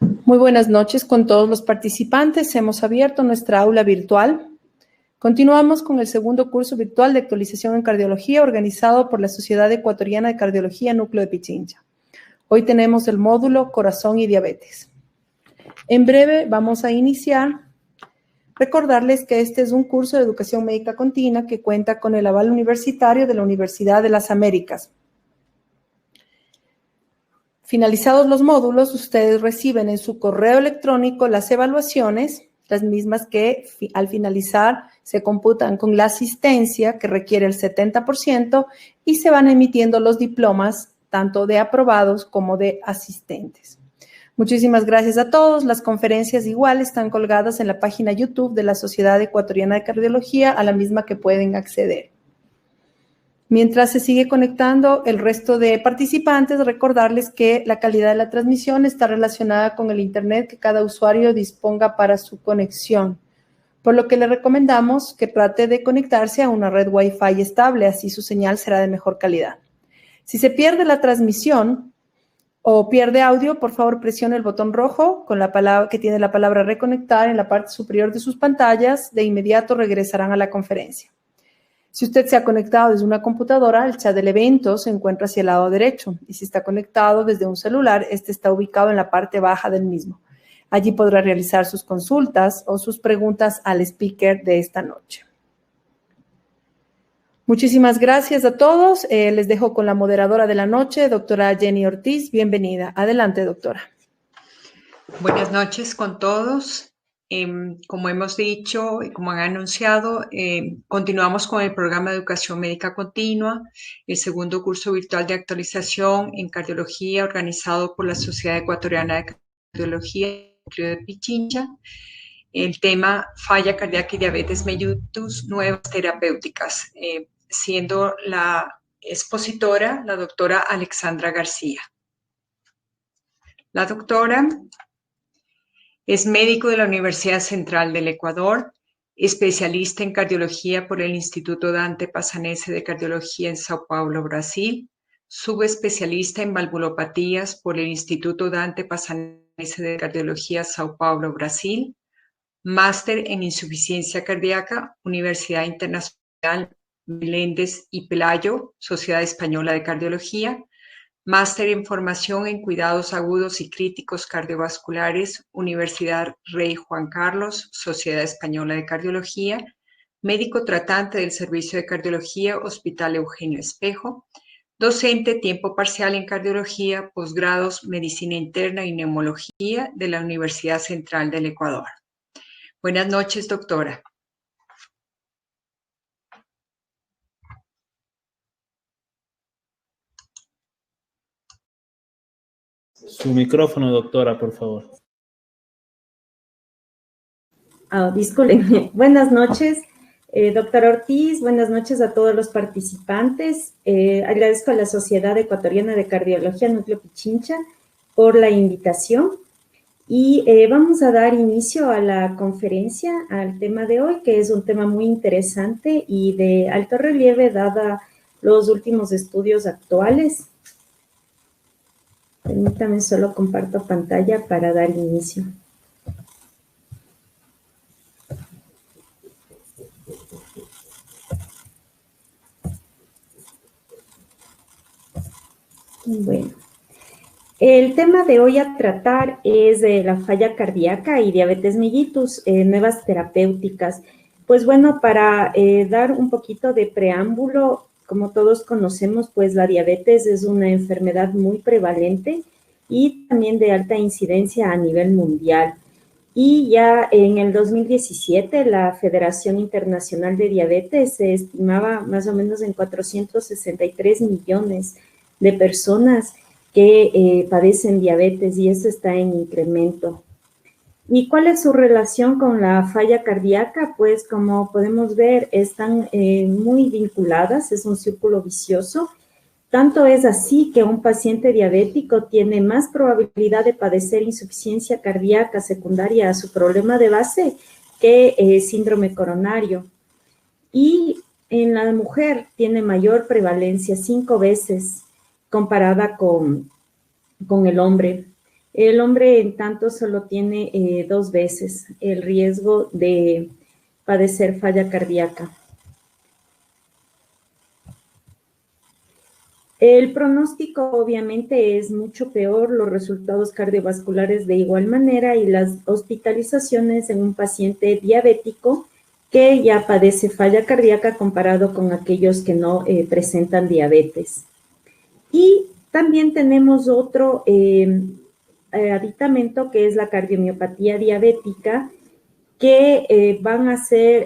Muy buenas noches con todos los participantes. Hemos abierto nuestra aula virtual. Continuamos con el segundo curso virtual de actualización en cardiología organizado por la Sociedad Ecuatoriana de Cardiología Núcleo de Pichincha. Hoy tenemos el módulo Corazón y Diabetes. En breve vamos a iniciar. Recordarles que este es un curso de educación médica continua que cuenta con el aval universitario de la Universidad de las Américas. Finalizados los módulos, ustedes reciben en su correo electrónico las evaluaciones, las mismas que al finalizar se computan con la asistencia que requiere el 70% y se van emitiendo los diplomas tanto de aprobados como de asistentes. Muchísimas gracias a todos. Las conferencias igual están colgadas en la página YouTube de la Sociedad Ecuatoriana de Cardiología, a la misma que pueden acceder. Mientras se sigue conectando el resto de participantes, recordarles que la calidad de la transmisión está relacionada con el internet que cada usuario disponga para su conexión, por lo que le recomendamos que trate de conectarse a una red Wi-Fi estable, así su señal será de mejor calidad. Si se pierde la transmisión o pierde audio, por favor presione el botón rojo con la palabra que tiene la palabra reconectar en la parte superior de sus pantallas. De inmediato regresarán a la conferencia. Si usted se ha conectado desde una computadora, el chat del evento se encuentra hacia el lado derecho. Y si está conectado desde un celular, este está ubicado en la parte baja del mismo. Allí podrá realizar sus consultas o sus preguntas al speaker de esta noche. Muchísimas gracias a todos. Les dejo con la moderadora de la noche, doctora Jenny Ortiz. Bienvenida. Adelante, doctora. Buenas noches con todos. Como hemos dicho y como han anunciado, continuamos con el programa de Educación Médica Continua, el segundo curso virtual de actualización en cardiología organizado por la Sociedad Ecuatoriana de Cardiología Núcleo de Pichincha. El tema falla cardíaca y diabetes mellitus, nuevas terapéuticas, siendo la expositora la doctora Alexandra García. La doctora es médico de la Universidad Central del Ecuador, especialista en cardiología por el Instituto Dante Passanese de Cardiología en Sao Paulo, Brasil, subespecialista en valvulopatías por el Instituto Dante Passanese de Cardiología Sao Paulo, Brasil, máster en insuficiencia cardíaca, Universidad Internacional Meléndez y Pelayo, Sociedad Española de Cardiología, máster en formación en cuidados agudos y críticos cardiovasculares, Universidad Rey Juan Carlos, Sociedad Española de Cardiología, médico tratante del Servicio de Cardiología, Hospital Eugenio Espejo, docente tiempo parcial en cardiología, posgrados, medicina interna y neumología de la Universidad Central del Ecuador. Buenas noches, doctora. Su micrófono, doctora, por favor. Disculpen. Buenas noches, doctora Ortiz. Buenas noches a todos los participantes. Agradezco a la Sociedad Ecuatoriana de Cardiología Núcleo Pichincha por la invitación. Y vamos a dar inicio a la conferencia, al tema de hoy, que es un tema muy interesante y de alto relieve, dada los últimos estudios actuales. Permítame, solo comparto pantalla para dar inicio. Bueno, el tema de hoy a tratar es de la falla cardíaca y diabetes mellitus, nuevas terapéuticas. Pues bueno, para dar un poquito de preámbulo, como todos conocemos, pues la diabetes es una enfermedad muy prevalente y también de alta incidencia a nivel mundial. Y ya en el 2017, la Federación Internacional de Diabetes se estimaba más o menos en 463 millones de personas que padecen diabetes, y eso está en incremento. ¿Y cuál es su relación con la falla cardíaca? Pues como podemos ver, están muy vinculadas, es un círculo vicioso. Tanto es así que un paciente diabético tiene más probabilidad de padecer insuficiencia cardíaca secundaria a su problema de base que síndrome coronario. Y en la mujer tiene mayor prevalencia, 5 veces comparada con el hombre. El hombre, en tanto, solo tiene 2 veces el riesgo de padecer falla cardíaca. El pronóstico obviamente es mucho peor, los resultados cardiovasculares de igual manera y las hospitalizaciones en un paciente diabético que ya padece falla cardíaca comparado con aquellos que no presentan diabetes. Y también tenemos otro aditamento que es la cardiomiopatía diabética, que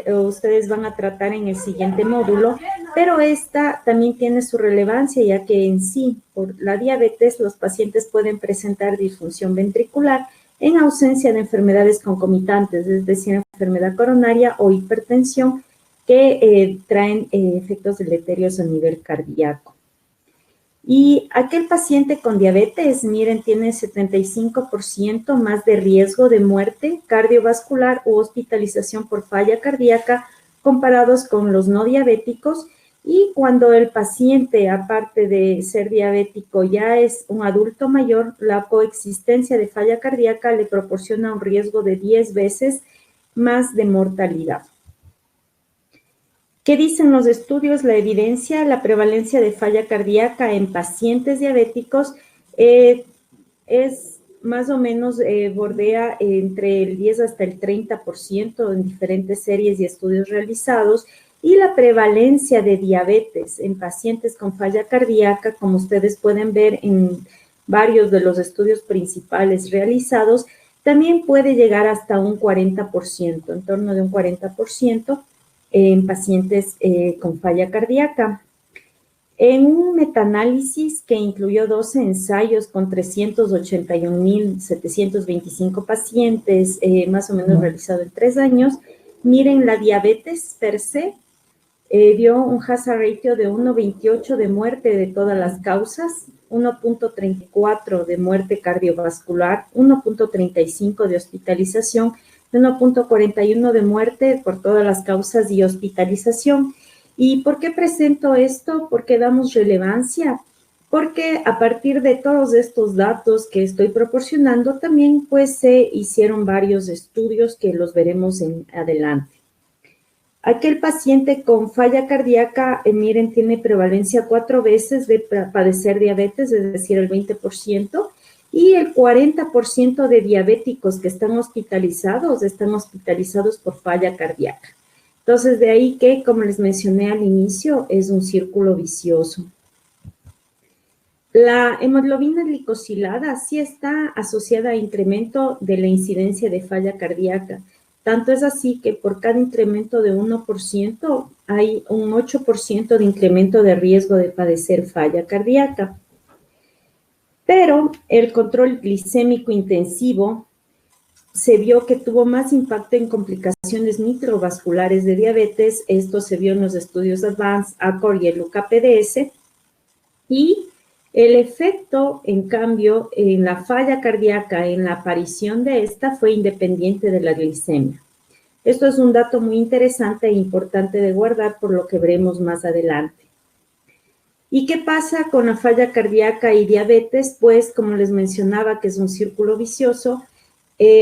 ustedes van a tratar en el siguiente módulo, pero esta también tiene su relevancia, ya que en sí, por la diabetes, los pacientes pueden presentar disfunción ventricular en ausencia de enfermedades concomitantes, es decir, enfermedad coronaria o hipertensión, que traen efectos deleterios a nivel cardíaco. Y aquel paciente con diabetes, miren, tiene 75% más de riesgo de muerte cardiovascular u hospitalización por falla cardíaca comparados con los no diabéticos. Y cuando el paciente, aparte de ser diabético, ya es un adulto mayor, la coexistencia de falla cardíaca le proporciona un riesgo de 10 veces más de mortalidad. ¿Qué dicen los estudios? La evidencia, la prevalencia de falla cardíaca en pacientes diabéticos es más o menos, bordea entre el 10 hasta el 30% en diferentes series y estudios realizados, y la prevalencia de diabetes en pacientes con falla cardíaca, como ustedes pueden ver en varios de los estudios principales realizados, también puede llegar hasta un 40%, en torno de un 40%, en pacientes con falla cardíaca. En un metaanálisis que incluyó 12 ensayos con 381.725 pacientes, más o menos realizado en 3 años, miren, la diabetes per se dio un hazard ratio de 1.28 de muerte de todas las causas, 1.34 de muerte cardiovascular, 1.35 de hospitalización, 1.41 de muerte por todas las causas y hospitalización. ¿Y por qué presento esto? ¿Por qué damos relevancia? Porque a partir de todos estos datos que estoy proporcionando, también pues se hicieron varios estudios que los veremos en adelante. Aquel paciente con falla cardíaca, miren, tiene prevalencia 4 veces de padecer diabetes, es decir, el 20%, y el 40% de diabéticos que están hospitalizados por falla cardíaca. Entonces, de ahí que, como les mencioné al inicio, es un círculo vicioso. La hemoglobina glicosilada sí está asociada a incremento de la incidencia de falla cardíaca. Tanto es así que por cada incremento de 1% hay un 8% de incremento de riesgo de padecer falla cardíaca. Pero el control glicémico intensivo se vio que tuvo más impacto en complicaciones microvasculares de diabetes. Esto se vio en los estudios Advance, ACOR y el UCAPDS. Y el efecto, en cambio, en la falla cardíaca, en la aparición de esta, fue independiente de la glicemia. Esto es un dato muy interesante e importante de guardar, por lo que veremos más adelante. ¿Y qué pasa con la falla cardíaca y diabetes? Pues, como les mencionaba, que es un círculo vicioso,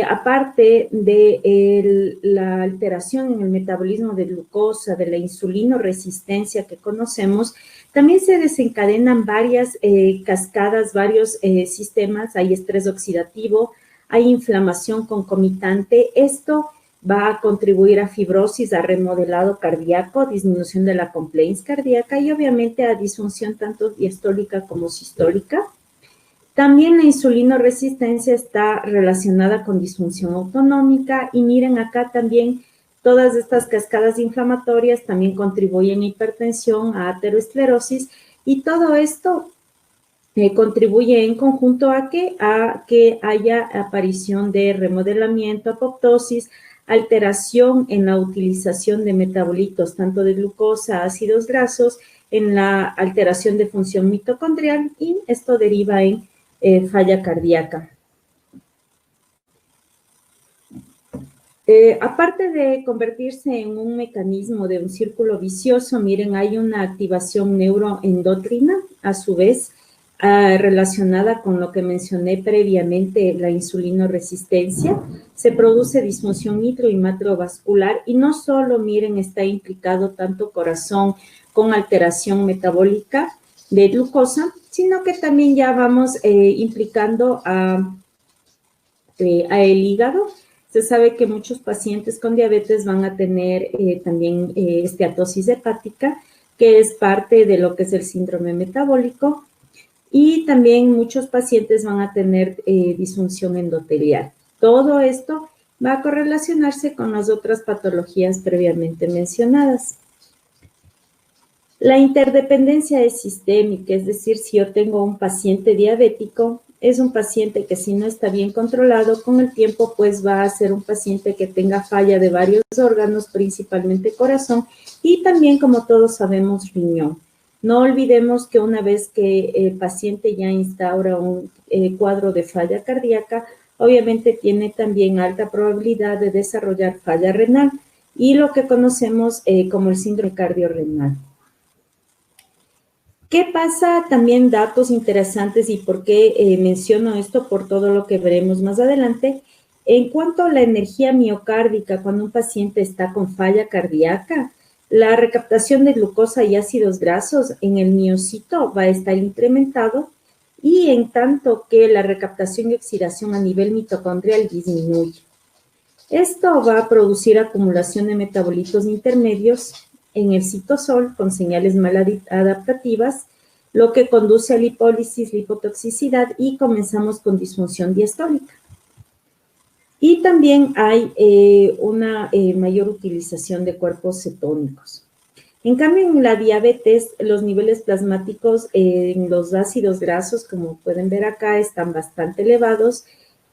aparte de la alteración en el metabolismo de glucosa, de la insulinoresistencia que conocemos, también se desencadenan varias cascadas, varios sistemas. Hay estrés oxidativo, hay inflamación concomitante. Esto va a contribuir a fibrosis, a remodelado cardíaco, disminución de la compliance cardíaca y obviamente a disfunción tanto diastólica como sistólica. También la insulinoresistencia está relacionada con disfunción autonómica y miren acá también todas estas cascadas inflamatorias también contribuyen a hipertensión, a aterosclerosis y todo esto contribuye en conjunto a que haya aparición de remodelamiento, apoptosis, alteración en la utilización de metabolitos, tanto de glucosa, ácidos grasos, en la alteración de función mitocondrial y esto deriva en falla cardíaca. Aparte de convertirse en un mecanismo de un círculo vicioso, miren, hay una activación neuroendocrina, a su vez, relacionada con lo que mencioné previamente, la insulinoresistencia. Se produce disfunción mitro y matrovascular y no solo, miren, está implicado tanto corazón con alteración metabólica de glucosa, sino que también ya vamos implicando a el hígado. Se sabe que muchos pacientes con diabetes van a tener también esteatosis hepática, que es parte de lo que es el síndrome metabólico, y también muchos pacientes van a tener disfunción endotelial. Todo esto va a correlacionarse con las otras patologías previamente mencionadas. La interdependencia es sistémica, es decir, si yo tengo un paciente diabético, es un paciente que si no está bien controlado con el tiempo, pues va a ser un paciente que tenga falla de varios órganos, principalmente corazón, y también, como todos sabemos, riñón. No olvidemos que una vez que el paciente ya instaura un cuadro de falla cardíaca, obviamente tiene también alta probabilidad de desarrollar falla renal y lo que conocemos como el síndrome cardiorrenal. ¿Qué pasa? También datos interesantes y por qué menciono esto por todo lo que veremos más adelante. En cuanto a la energía miocárdica, cuando un paciente está con falla cardíaca, la recaptación de glucosa y ácidos grasos en el miocito va a estar incrementado y en tanto que la recaptación y oxidación a nivel mitocondrial disminuye. Esto va a producir acumulación de metabolitos intermedios en el citosol con señales maladaptativas, lo que conduce a lipólisis, lipotoxicidad y comenzamos con disfunción diastólica. Y también hay una mayor utilización de cuerpos cetónicos. En cambio, en la diabetes, los niveles plasmáticos en los ácidos grasos, como pueden ver acá, están bastante elevados,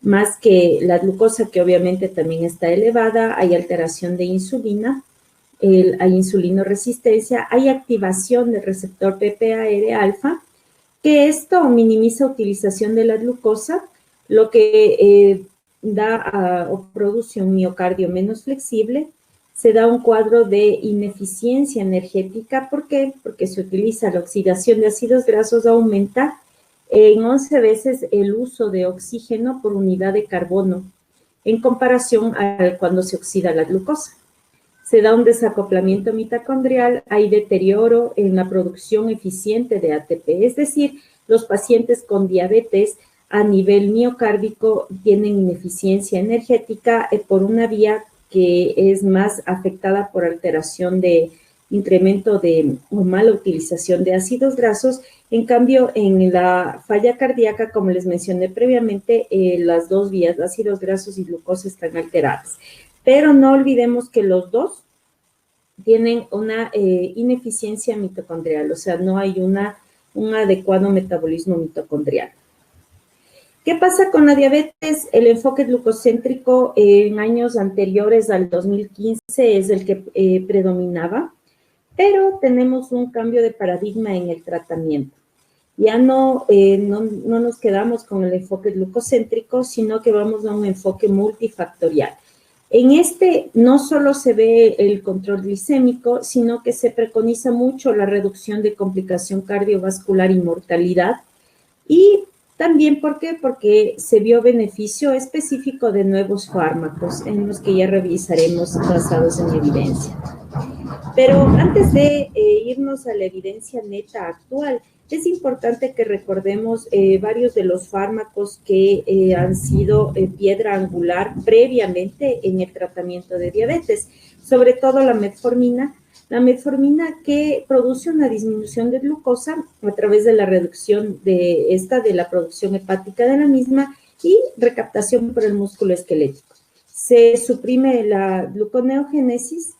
más que la glucosa, que obviamente también está elevada. Hay alteración de insulina, hay insulinoresistencia, hay activación del receptor PPAR-alfa, que esto minimiza utilización de la glucosa, lo que da o produce un miocardio menos flexible. Se da un cuadro de ineficiencia energética. ¿Por qué? Porque se utiliza la oxidación de ácidos grasos, aumenta en 11 veces el uso de oxígeno por unidad de carbono en comparación a cuando se oxida la glucosa. Se da un desacoplamiento mitocondrial, hay deterioro en la producción eficiente de ATP, es decir, los pacientes con diabetes a nivel miocárdico tienen ineficiencia energética por una vía que es más afectada por alteración de incremento de o mala utilización de ácidos grasos. En cambio, en la falla cardíaca, como les mencioné previamente, las dos vías, ácidos grasos y glucosa, están alteradas. Pero no olvidemos que los dos tienen una ineficiencia mitocondrial, o sea, no hay un adecuado metabolismo mitocondrial. ¿Qué pasa con la diabetes? El enfoque glucocéntrico en años anteriores al 2015 es el que predominaba, pero tenemos un cambio de paradigma en el tratamiento. Ya no nos quedamos con el enfoque glucocéntrico, sino que vamos a un enfoque multifactorial. En este no solo se ve el control glicémico, sino que se preconiza mucho la reducción de complicación cardiovascular y mortalidad. Y también, ¿por qué? Porque se vio beneficio específico de nuevos fármacos en los que ya revisaremos basados en evidencia. Pero antes de irnos a la evidencia neta actual, es importante que recordemos varios de los fármacos que han sido piedra angular previamente en el tratamiento de diabetes, sobre todo la metformina que produce una disminución de glucosa a través de la reducción de la producción hepática de la misma y recaptación por el músculo esquelético. Se suprime la gluconeogénesis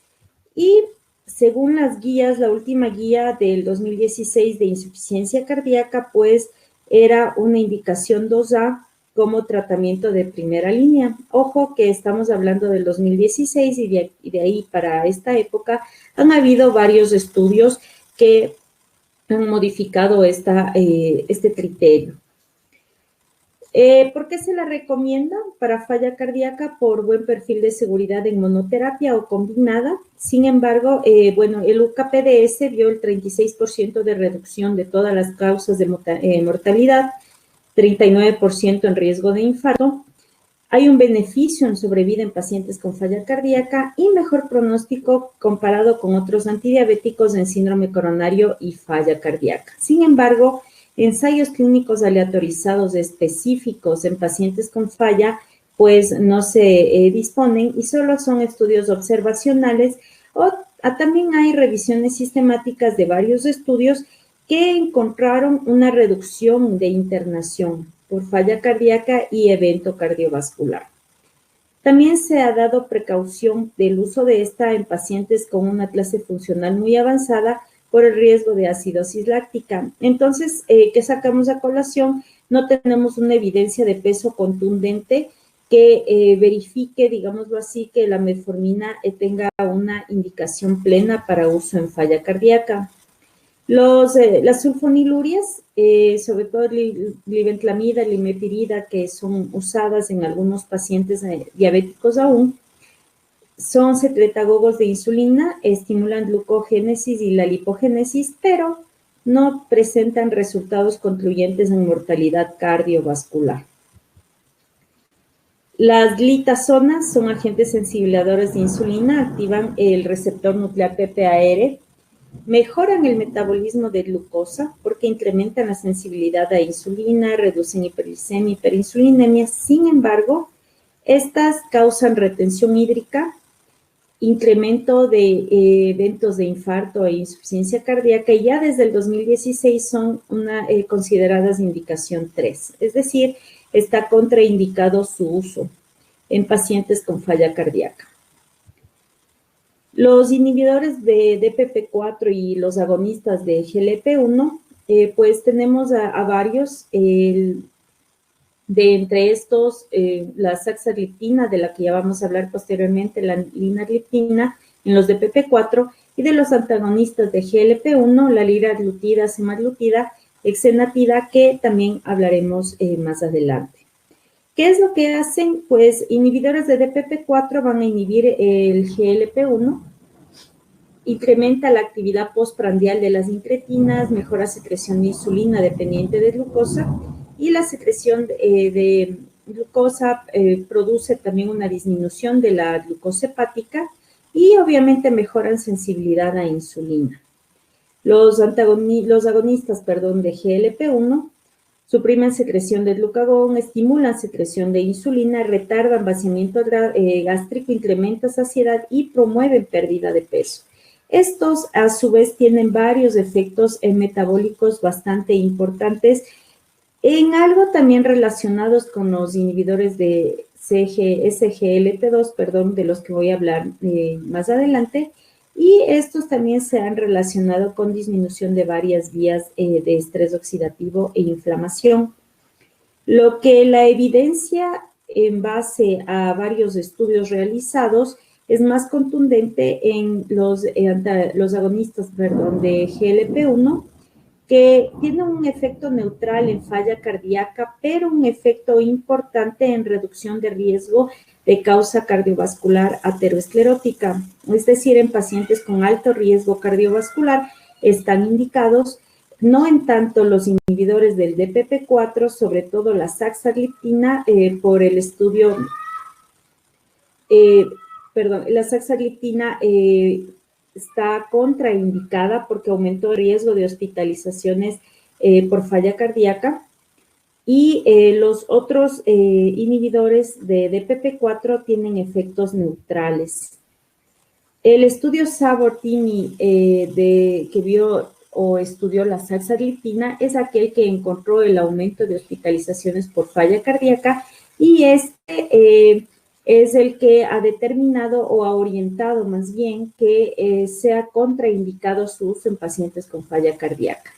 y según las guías, la última guía del 2016 de insuficiencia cardíaca, pues era una indicación 2A como tratamiento de primera línea. Ojo que estamos hablando del 2016 y de ahí para esta época han habido varios estudios que han modificado este criterio. ¿Por qué se la recomienda para falla cardíaca? Por buen perfil de seguridad en monoterapia o combinada. Sin embargo, bueno, el UKPDS vio el 36% de reducción de todas las causas de mortalidad, 39% en riesgo de infarto. Hay un beneficio en sobrevida en pacientes con falla cardíaca y mejor pronóstico comparado con otros antidiabéticos en síndrome coronario y falla cardíaca. Sin embargo, ensayos clínicos aleatorizados específicos en pacientes con falla pues no se disponen y solo son estudios observacionales o también hay revisiones sistemáticas de varios estudios que encontraron una reducción de internación por falla cardíaca y evento cardiovascular. También se ha dado precaución del uso de esta en pacientes con una clase funcional muy avanzada por el riesgo de acidosis láctica. Entonces, ¿qué sacamos a colación? No tenemos una evidencia de peso contundente que verifique, digámoslo así, que la metformina tenga una indicación plena para uso en falla cardíaca. Las sulfonilurias, sobre todo glibenclamida, limepirida, que son usadas en algunos pacientes diabéticos aún, son secretagogos de insulina, estimulan glucogénesis y la lipogénesis, pero no presentan resultados concluyentes en mortalidad cardiovascular. Las glitazonas son agentes sensibilizadores de insulina, activan el receptor nuclear PPAR, mejoran el metabolismo de glucosa porque incrementan la sensibilidad a insulina, reducen hiperglicemia y hiperinsulinemia. Sin embargo, estas causan retención hídrica, incremento de eventos de infarto e insuficiencia cardíaca y ya desde el 2016 son consideradas de indicación 3, es decir, está contraindicado su uso en pacientes con falla cardíaca. Los inhibidores de DPP4 y los agonistas de GLP-1, pues tenemos a varios, de entre estos, la saxagliptina, de la que ya vamos a hablar posteriormente, la linagliptina, en los DPP4, y de los antagonistas de GLP-1, la liraglutida, semaglutida, exenatida, que también hablaremos más adelante. ¿Qué es lo que hacen? Pues inhibidores de DPP4 van a inhibir el GLP-1, incrementa la actividad postprandial de las incretinas, mejora secreción de insulina dependiente de glucosa y la secreción de glucosa produce también una disminución de la glucosa hepática y obviamente mejoran sensibilidad a insulina. Los agonistas de GLP-1 suprimen secreción de glucagón, estimulan secreción de insulina, retardan vaciamiento gástrico, incrementan saciedad y promueven pérdida de peso. Estos, a su vez, tienen varios efectos metabólicos bastante importantes, en algo también relacionados con los inhibidores de SGLT2, de los que voy a hablar más adelante, y estos también se han relacionado con disminución de varias vías de estrés oxidativo e inflamación. Lo que la evidencia en base a varios estudios realizados es más contundente en los agonistas de GLP-1, que tienen un efecto neutral en falla cardíaca, pero un efecto importante en reducción de riesgo de causa cardiovascular aterosclerótica, es decir, en pacientes con alto riesgo cardiovascular están indicados, no en tanto los inhibidores del DPP4, sobre todo la saxagliptina, por el estudio, la saxagliptina está contraindicada porque aumentó el riesgo de hospitalizaciones por falla cardíaca. Y los otros inhibidores de DPP4 tienen efectos neutrales. El estudio Sabortini que vio o estudió la saxagliptina es aquel que encontró el aumento de hospitalizaciones por falla cardíaca y este es el que ha determinado o ha orientado más bien que sea contraindicado su uso en pacientes con falla cardíaca.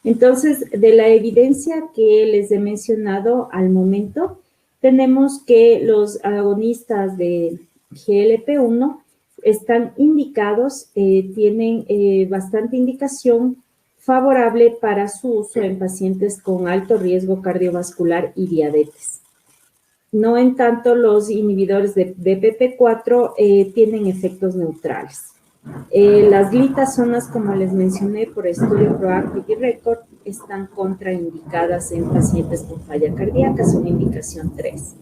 Entonces, de la evidencia que les he mencionado al momento, tenemos que los agonistas de GLP-1 están indicados, tienen bastante indicación favorable para su uso en pacientes con alto riesgo cardiovascular y diabetes. No en tanto los inhibidores de DPP4 tienen efectos neutrales. Las glitazonas, como les mencioné por estudio PROACTIVE y RECORD, están contraindicadas en pacientes con falla cardíaca, son indicación 3.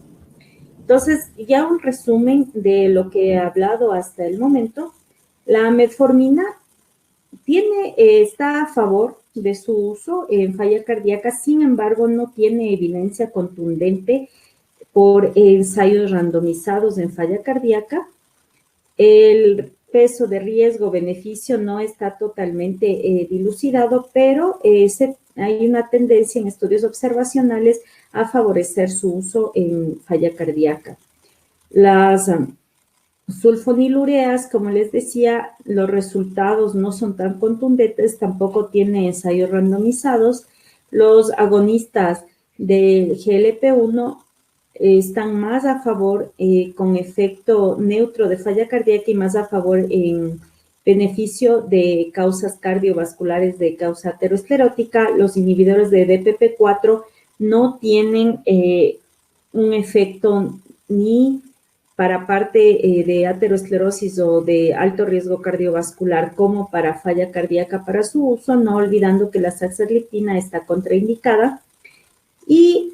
Entonces, ya un resumen de lo que he hablado hasta el momento. La metformina está a favor de su uso en falla cardíaca, sin embargo, no tiene evidencia contundente por ensayos randomizados en falla cardíaca. El peso de riesgo-beneficio no está totalmente dilucidado, pero hay una tendencia en estudios observacionales a favorecer su uso en falla cardíaca. Las sulfonilureas, como les decía, los resultados no son tan contundentes, tampoco tiene ensayos randomizados. Los agonistas del GLP-1 están más a favor con efecto neutro de falla cardíaca y más a favor en beneficio de causas cardiovasculares de causa aterosclerótica. Los inhibidores de DPP4 no tienen un efecto ni para parte de aterosclerosis o de alto riesgo cardiovascular como para falla cardíaca para su uso, no olvidando que la saxagliptina está contraindicada. Y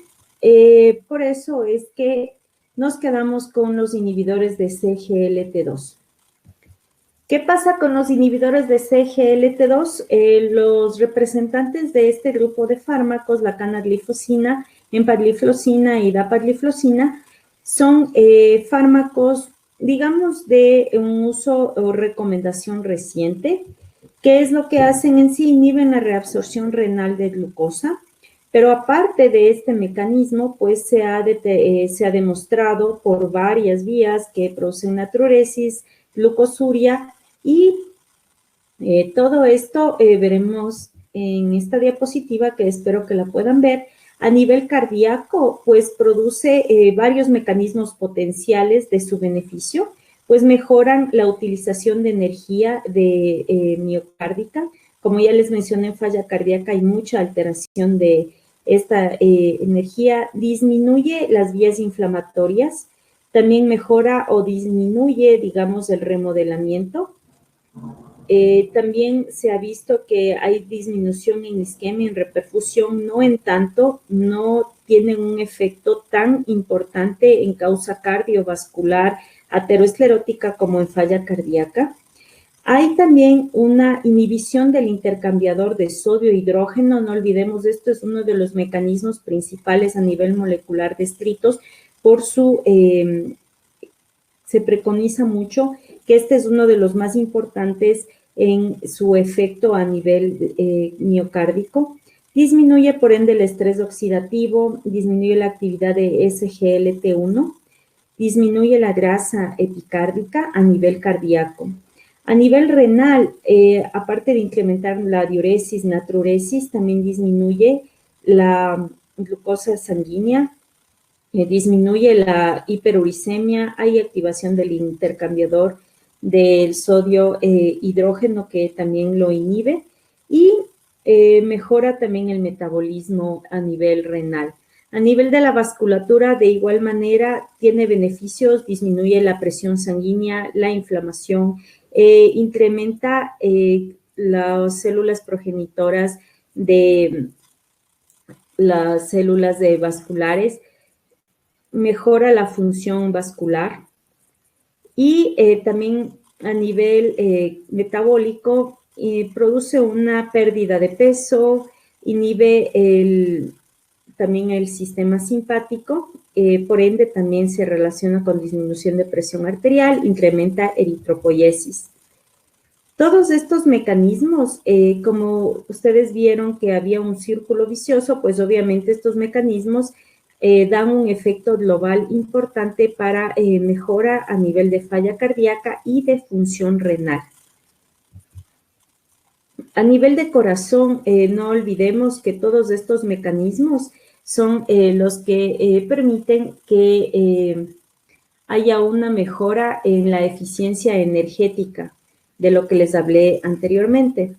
por eso es que nos quedamos con los inhibidores de CGLT2. ¿Qué pasa con los inhibidores de CGLT2? Los representantes de este grupo de fármacos, la canaglifosina, empagliflozina y dapagliflozina, son fármacos, digamos, de un uso o recomendación reciente. ¿Qué es lo que hacen en sí? Inhiben la reabsorción renal de glucosa. Pero aparte de este mecanismo, pues se ha demostrado por varias vías que producen natriuresis, glucosuria y todo esto veremos en esta diapositiva que espero que la puedan ver. A nivel cardíaco, pues produce varios mecanismos potenciales de su beneficio, pues mejoran la utilización de energía miocárdica. Como ya les mencioné, en falla cardíaca hay mucha alteración de esta energía, disminuye las vías inflamatorias, también mejora o disminuye, digamos, el remodelamiento. También se ha visto que hay disminución en isquemia, en reperfusión, no en tanto, no tienen un efecto tan importante en causa cardiovascular aterosclerótica como en falla cardíaca. Hay también una inhibición del intercambiador de sodio-hidrógeno, no olvidemos, esto es uno de los mecanismos principales a nivel molecular descritos por se preconiza mucho que este es uno de los más importantes en su efecto a nivel miocárdico. Disminuye por ende el estrés oxidativo, disminuye la actividad de SGLT1, disminuye la grasa epicárdica a nivel cardíaco. A nivel renal, aparte de incrementar la diuresis, natriuresis, también disminuye la glucosa sanguínea, disminuye la hiperuricemia, hay activación del intercambiador del sodio hidrógeno que también lo inhibe y mejora también el metabolismo a nivel renal. A nivel de la vasculatura, de igual manera, tiene beneficios, disminuye la presión sanguínea, la inflamación, incrementa las células progenitoras de las células vasculares, mejora la función vascular y también a nivel metabólico produce una pérdida de peso, inhibe también el sistema simpático, por ende también se relaciona con disminución de presión arterial, incrementa eritropoiesis. Todos estos mecanismos, como ustedes vieron que había un círculo vicioso, pues obviamente estos mecanismos dan un efecto global importante para mejora a nivel de falla cardíaca y de función renal. A nivel de corazón, no olvidemos que todos estos mecanismos son los que permiten que haya una mejora en la eficiencia energética de lo que les hablé anteriormente.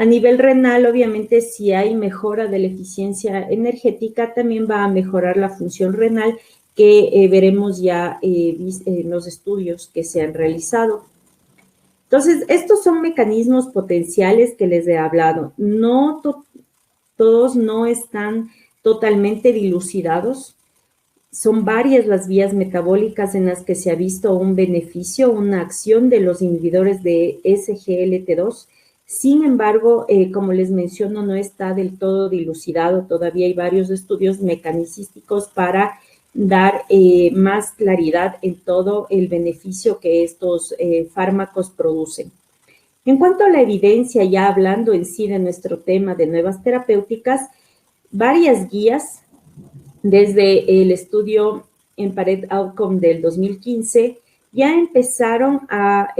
A nivel renal, obviamente, si hay mejora de la eficiencia energética, también va a mejorar la función renal que veremos ya en los estudios que se han realizado. Entonces, estos son mecanismos potenciales que les he hablado. No todos no están totalmente dilucidados. Son varias las vías metabólicas en las que se ha visto un beneficio, una acción de los inhibidores de SGLT2. Sin embargo, como les menciono, no está del todo dilucidado. Todavía hay varios estudios mecanicísticos para dar más claridad en todo el beneficio que estos fármacos producen. En cuanto a la evidencia, ya hablando en sí de nuestro tema de nuevas terapéuticas, varias guías, desde el estudio EMPA-REG OUTCOME del 2015, ya empezaron a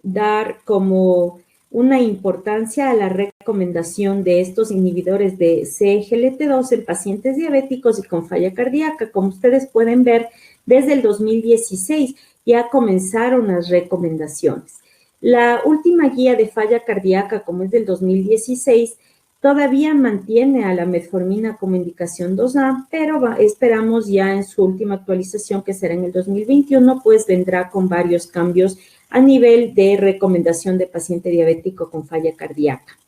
dar como una importancia a la recomendación de estos inhibidores de SGLT2 en pacientes diabéticos y con falla cardíaca. Como ustedes pueden ver, desde el 2016 ya comenzaron las recomendaciones. La última guía de falla cardíaca, como es del 2016, todavía mantiene a la metformina como indicación 2A, pero esperamos ya en su última actualización, que será en el 2021, pues vendrá con varios cambios a nivel de recomendación de paciente diabético con falla cardíaca.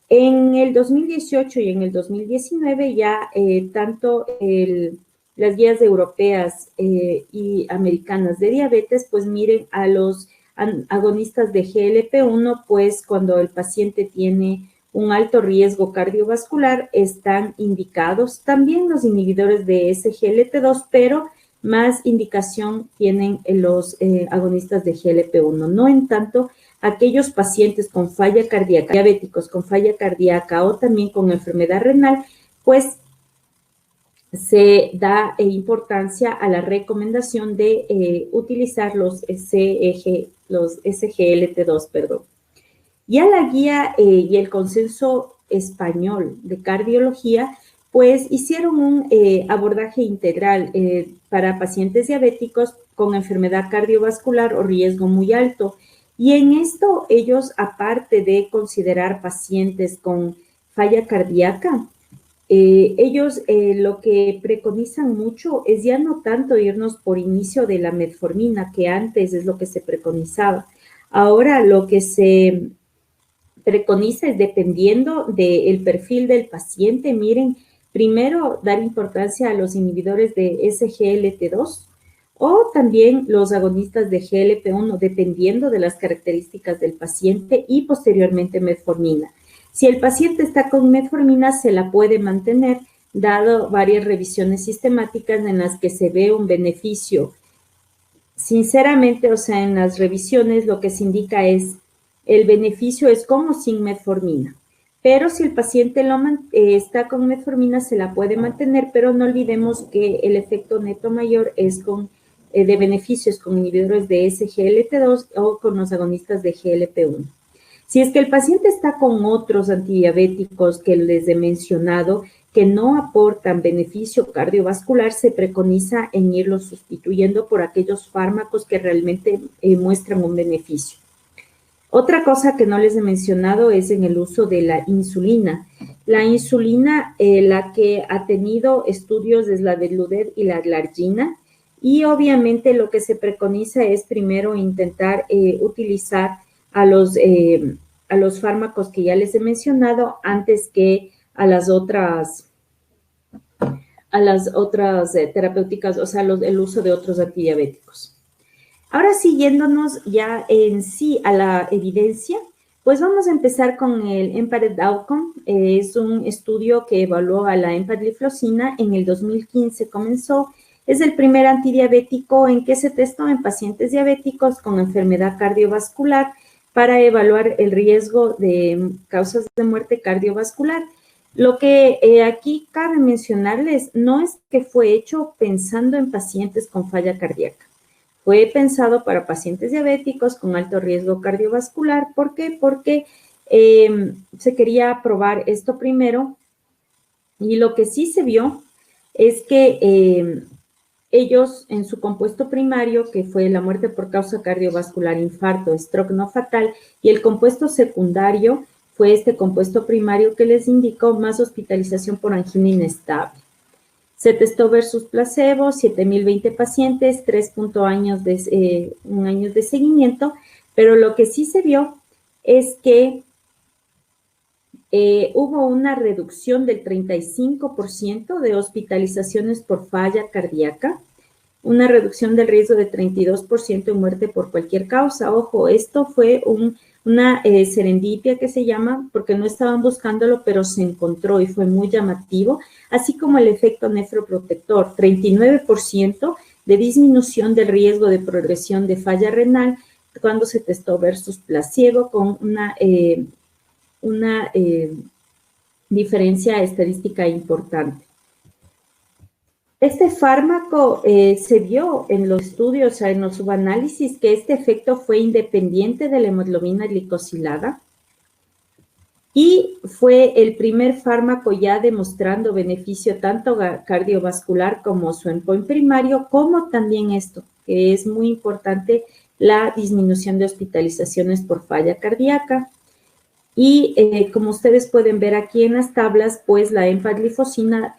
En el 2018 y en el 2019 ya tanto las guías europeas y americanas de diabetes, pues miren a los agonistas de GLP-1, pues cuando el paciente tiene un alto riesgo cardiovascular están indicados. También los inhibidores de SGLT2, pero más indicación tienen los agonistas de GLP-1. No en tanto aquellos pacientes con falla cardíaca, diabéticos con falla cardíaca o también con enfermedad renal, pues se da importancia a la recomendación de utilizar los SGLT2, perdón. Ya la guía y el consenso español de cardiología, pues hicieron un abordaje integral para pacientes diabéticos con enfermedad cardiovascular o riesgo muy alto. Y en esto ellos, aparte de considerar pacientes con falla cardíaca, ellos lo que preconizan mucho es ya no tanto irnos por inicio de la metformina, que antes es lo que se preconizaba. Ahora lo que se preconiza es, dependiendo del perfil del paciente, miren, primero dar importancia a los inhibidores de SGLT2 o también los agonistas de GLP-1, dependiendo de las características del paciente, y posteriormente metformina. Si el paciente está con metformina, se la puede mantener, dado varias revisiones sistemáticas en las que se ve un beneficio. Sinceramente, o sea, en las revisiones lo que se indica es el beneficio es como sin metformina. Pero si el paciente está con metformina, se la puede mantener, pero no olvidemos que el efecto neto mayor es de beneficios con inhibidores de SGLT2 o con los agonistas de GLP-1. Si es que el paciente está con otros antidiabéticos que les he mencionado, que no aportan beneficio cardiovascular, se preconiza en irlos sustituyendo por aquellos fármacos que realmente muestran un beneficio. Otra cosa que no les he mencionado es en el uso de la insulina. La insulina, la que ha tenido estudios es la de Luder y la glargina, y obviamente lo que se preconiza es primero intentar utilizar a los fármacos que ya les he mencionado antes que a las otras terapéuticas, o sea, el uso de otros antidiabéticos. Ahora sí, yéndonos ya en sí a la evidencia, pues vamos a empezar con el EMPA-REG OUTCOME. Es un estudio que evaluó a la empagliflozina. En el 2015 comenzó. Es el primer antidiabético en que se testó en pacientes diabéticos con enfermedad cardiovascular para evaluar el riesgo de causas de muerte cardiovascular. Lo que aquí cabe mencionarles no es que fue hecho pensando en pacientes con falla cardíaca. Fue pensado para pacientes diabéticos con alto riesgo cardiovascular. ¿Por qué? Porque se quería probar esto primero, y lo que sí se vio es que ellos en su compuesto primario, que fue la muerte por causa cardiovascular, infarto, stroke no fatal, y el compuesto secundario fue este compuesto primario que les indicó más hospitalización por angina inestable. Se testó versus placebo, 7.020 pacientes, 3.1 años de seguimiento, pero lo que sí se vio es que hubo una reducción del 35% de hospitalizaciones por falla cardíaca, una reducción del riesgo de 32% en muerte por cualquier causa. Ojo, esto fue una serendipia que se llama, porque no estaban buscándolo, pero se encontró y fue muy llamativo, así como el efecto nefroprotector, 39% de disminución del riesgo de progresión de falla renal cuando se testó versus placebo con una diferencia estadística importante. Este fármaco se vio en los estudios, o sea, en los subanálisis, que este efecto fue independiente de la hemoglobina glicosilada y fue el primer fármaco ya demostrando beneficio tanto cardiovascular como su endpoint primario, como también esto, que es muy importante, la disminución de hospitalizaciones por falla cardíaca. Y como ustedes pueden ver aquí en las tablas, pues la empaglifosina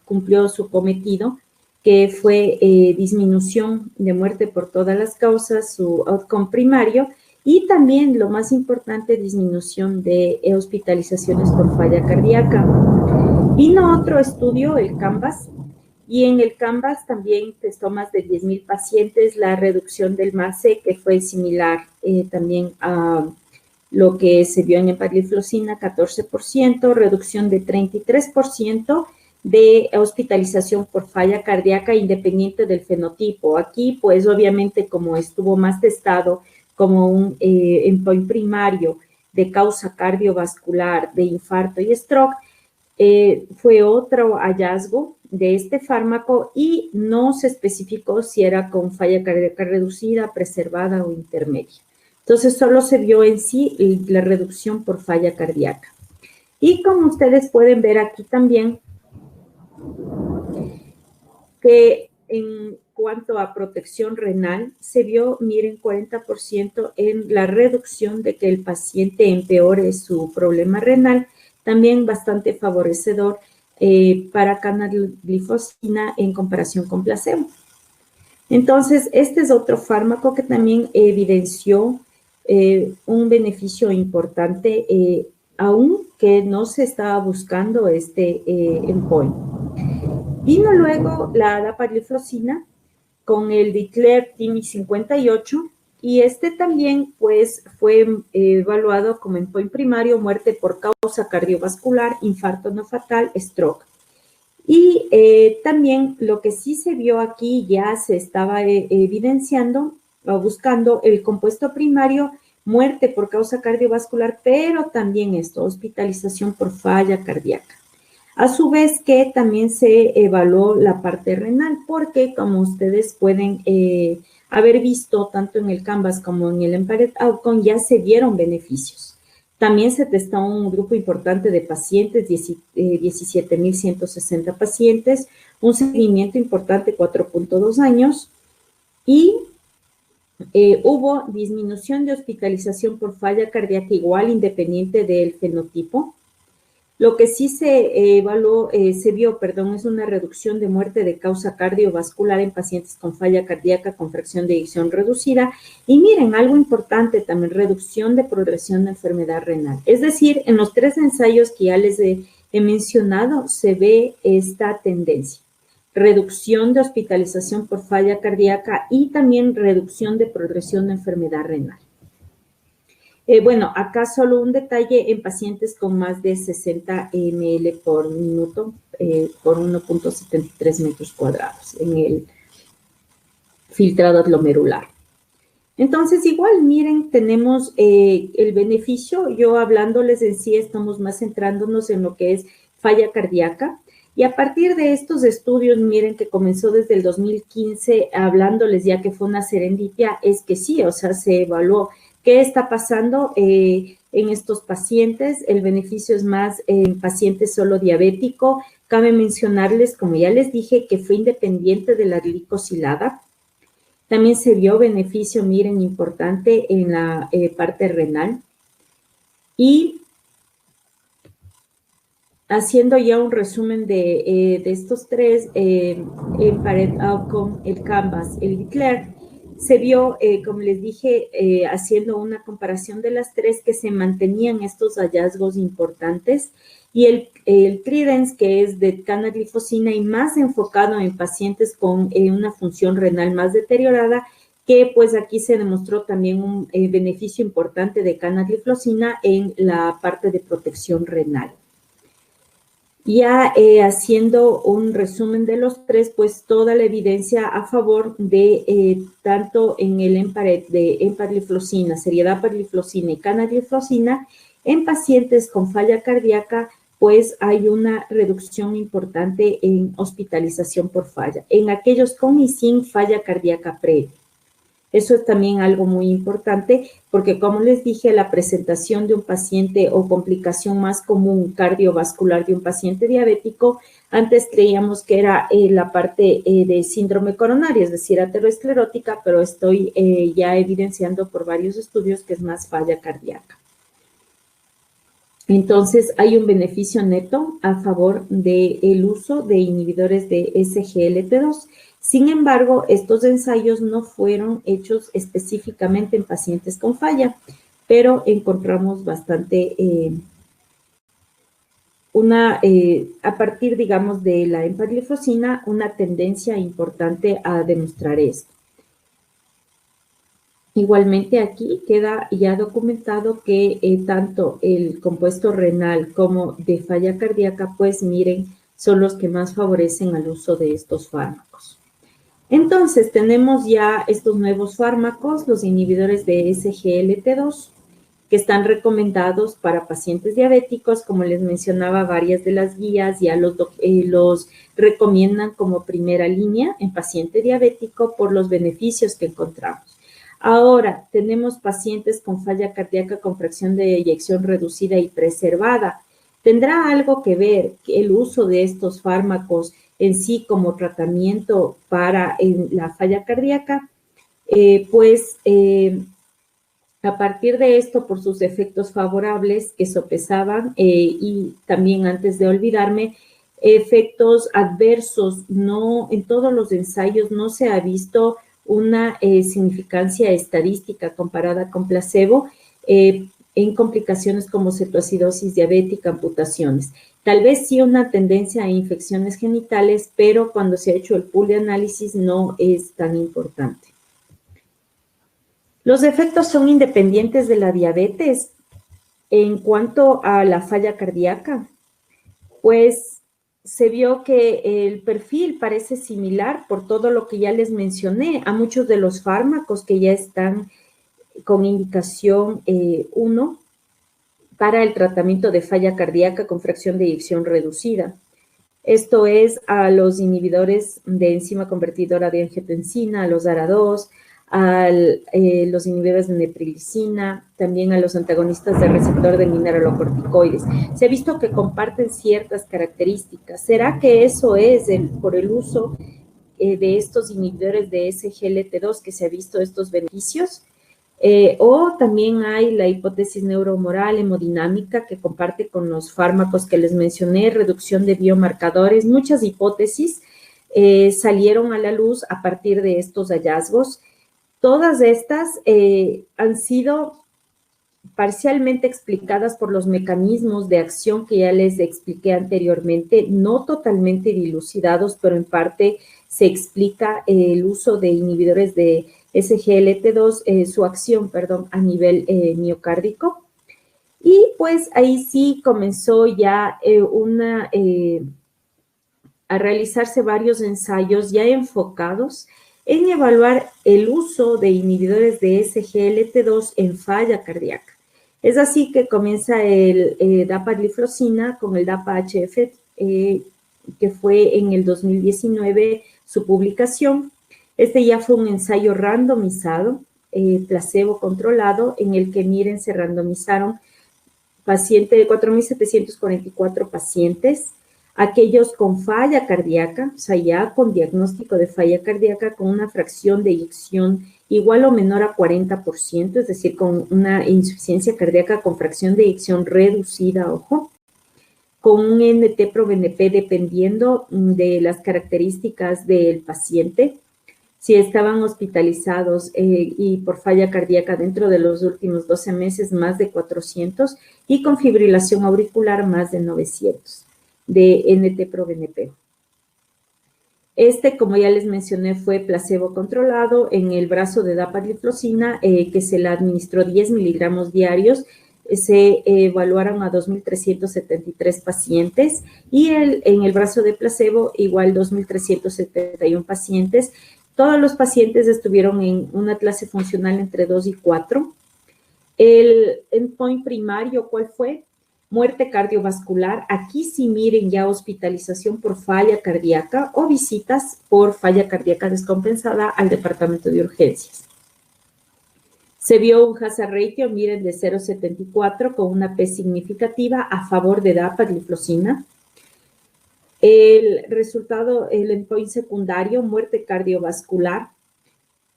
cumplió su cometido, que fue disminución de muerte por todas las causas, su outcome primario, y también, lo más importante, disminución de hospitalizaciones por falla cardíaca. Vino otro estudio, el CANVAS, y en el CANVAS también testó más de 10.000 pacientes la reducción del MACE, que fue similar también a lo que se vio en empagliflozina, 14%, reducción de 33% de hospitalización por falla cardíaca independiente del fenotipo. Aquí, pues, obviamente, como estuvo más testado como un endpoint primario de causa cardiovascular, de infarto y stroke, fue otro hallazgo de este fármaco y no se especificó si era con falla cardíaca reducida, preservada o intermedia. Entonces, solo se vio en sí la reducción por falla cardíaca. Y como ustedes pueden ver aquí también, que en cuanto a protección renal, se vio, miren, 40% en la reducción de que el paciente empeore su problema renal, también bastante favorecedor para canaglifosina en comparación con placebo. Entonces, este es otro fármaco que también evidenció un beneficio importante, aunque no se estaba buscando este endpoint. Vino luego la dapagliflozina con el Declare TIMI 58 y este también pues fue evaluado como endpoint primario, muerte por causa cardiovascular, infarto no fatal, stroke. Y también lo que sí se vio aquí, ya se estaba evidenciando o buscando el compuesto primario, muerte por causa cardiovascular, pero también esto, hospitalización por falla cardíaca. A su vez que también se evaluó la parte renal, porque como ustedes pueden haber visto, tanto en el CANVAS como en el EMPARED Outcome, ya se dieron beneficios. También se testó un grupo importante de pacientes, 17.160 pacientes, un seguimiento importante, 4.2 años, y hubo disminución de hospitalización por falla cardíaca igual, independiente del fenotipo. Lo que sí se vio, es una reducción de muerte de causa cardiovascular en pacientes con falla cardíaca con fracción de eyección reducida. Y miren, algo importante también, reducción de progresión de enfermedad renal. Es decir, en los 3 ensayos que ya les he mencionado, se ve esta tendencia. Reducción de hospitalización por falla cardíaca y también reducción de progresión de enfermedad renal. Bueno, acá solo un detalle en pacientes con más de 60 ml por minuto por 1.73 metros cuadrados en el filtrado glomerular. Entonces, igual, miren, tenemos el beneficio. Yo hablándoles en sí, estamos más centrándonos en lo que es falla cardíaca. Y a partir de estos estudios, miren que comenzó desde el 2015, hablándoles ya que fue una serendipia, es que sí, o sea, se evaluó ¿Qué está pasando en estos pacientes? El beneficio es más en pacientes solo diabético. Cabe mencionarles, como ya les dije, que fue independiente de la glicosilada. También se vio beneficio, miren, importante en la parte renal. Y haciendo ya un resumen de estos tres, el Parent Outcome, el Canvas, el Declare, se vio, como les dije, haciendo una comparación de las tres, que se mantenían estos hallazgos importantes, y el Credence, que es de canaglifosina y más enfocado en pacientes con una función renal más deteriorada, que pues aquí se demostró también un beneficio importante de canaglifosina en la parte de protección renal. Ya haciendo un resumen de los tres, pues toda la evidencia a favor de tanto en el EMPARET de empagliflozina, seridapagliflozina y canagliflozina, en pacientes con falla cardíaca, pues hay una reducción importante en hospitalización por falla, en aquellos con y sin falla cardíaca previa. Eso es también algo muy importante porque, como les dije, la presentación de un paciente o complicación más común cardiovascular de un paciente diabético, antes creíamos que era la parte de síndrome coronaria, es decir, aterosclerótica, pero estoy ya evidenciando por varios estudios que es más falla cardíaca. Entonces, hay un beneficio neto a favor del uso de inhibidores de SGLT2. Sin embargo, estos ensayos no fueron hechos específicamente en pacientes con falla, pero encontramos bastante a partir, digamos, de la empagliflozina, una tendencia importante a demostrar esto. Igualmente aquí queda ya documentado que tanto el compuesto renal como de falla cardíaca, pues miren, son los que más favorecen al uso de estos fármacos. Entonces, tenemos ya estos nuevos fármacos, los inhibidores de SGLT2, que están recomendados para pacientes diabéticos. Como les mencionaba, varias de las guías ya los recomiendan como primera línea en paciente diabético por los beneficios que encontramos. Ahora, tenemos pacientes con falla cardíaca con fracción de eyección reducida y preservada. ¿Tendrá algo que ver el uso de estos fármacos en sí como tratamiento para la falla cardíaca? A partir de esto, por sus efectos favorables que sopesaban, y también, antes de olvidarme, efectos adversos, no en todos los ensayos no se ha visto una significancia estadística comparada con placebo en complicaciones como cetoacidosis diabética, amputaciones. Tal vez sí una tendencia a infecciones genitales, pero cuando se ha hecho el pool de análisis no es tan importante. Los efectos son independientes de la diabetes. En cuanto a la falla cardíaca, pues se vio que el perfil parece similar por todo lo que ya les mencioné a muchos de los fármacos que ya están con indicación 1 para el tratamiento de falla cardíaca con fracción de eyección reducida. Esto es a los inhibidores de enzima convertidora de angiotensina, a los ARA2, a los inhibidores de neprilicina, también a los antagonistas del receptor de mineralocorticoides. Se ha visto que comparten ciertas características. ¿Será que eso es por el uso de estos inhibidores de SGLT2 que se ha visto estos beneficios? O también hay la hipótesis neurohumoral hemodinámica que comparte con los fármacos que les mencioné, reducción de biomarcadores. Muchas hipótesis salieron a la luz a partir de estos hallazgos. Todas estas han sido parcialmente explicadas por los mecanismos de acción que ya les expliqué anteriormente, no totalmente dilucidados, pero en parte se explica el uso de inhibidores de SGLT2, su acción, a nivel miocárdico. Y pues ahí sí comenzó ya a realizarse varios ensayos ya enfocados en evaluar el uso de inhibidores de SGLT2 en falla cardíaca. Es así que comienza el dapagliflozina con el DAPA-HF, que fue en el 2019 su publicación. Este ya fue un ensayo randomizado placebo controlado en el que, miren, se randomizaron 4.744 pacientes, aquellos con falla cardíaca, o sea, ya con diagnóstico de falla cardíaca, con una fracción de eyección igual o menor a 40%, es decir, con una insuficiencia cardíaca con fracción de eyección reducida, ojo, con un NT-proBNP dependiendo de las características del paciente, si estaban hospitalizados y por falla cardíaca dentro de los últimos 12 meses, más de 400, y con fibrilación auricular, más de 900 de NT-proBNP. Como ya les mencioné, fue placebo controlado en el brazo de dapagliflozina, que se le administró 10 miligramos diarios. Se evaluaron a 2.373 pacientes y en el brazo de placebo igual 2.371 pacientes. Todos los pacientes estuvieron en una clase funcional entre 2 y 4. El endpoint primario, ¿cuál fue? Muerte cardiovascular. Aquí sí miren ya hospitalización por falla cardíaca o visitas por falla cardíaca descompensada al departamento de urgencias. Se vio un hazard ratio, miren, de 0.74 con una P significativa a favor de dapagliflozina. El resultado, el endpoint secundario, muerte cardiovascular,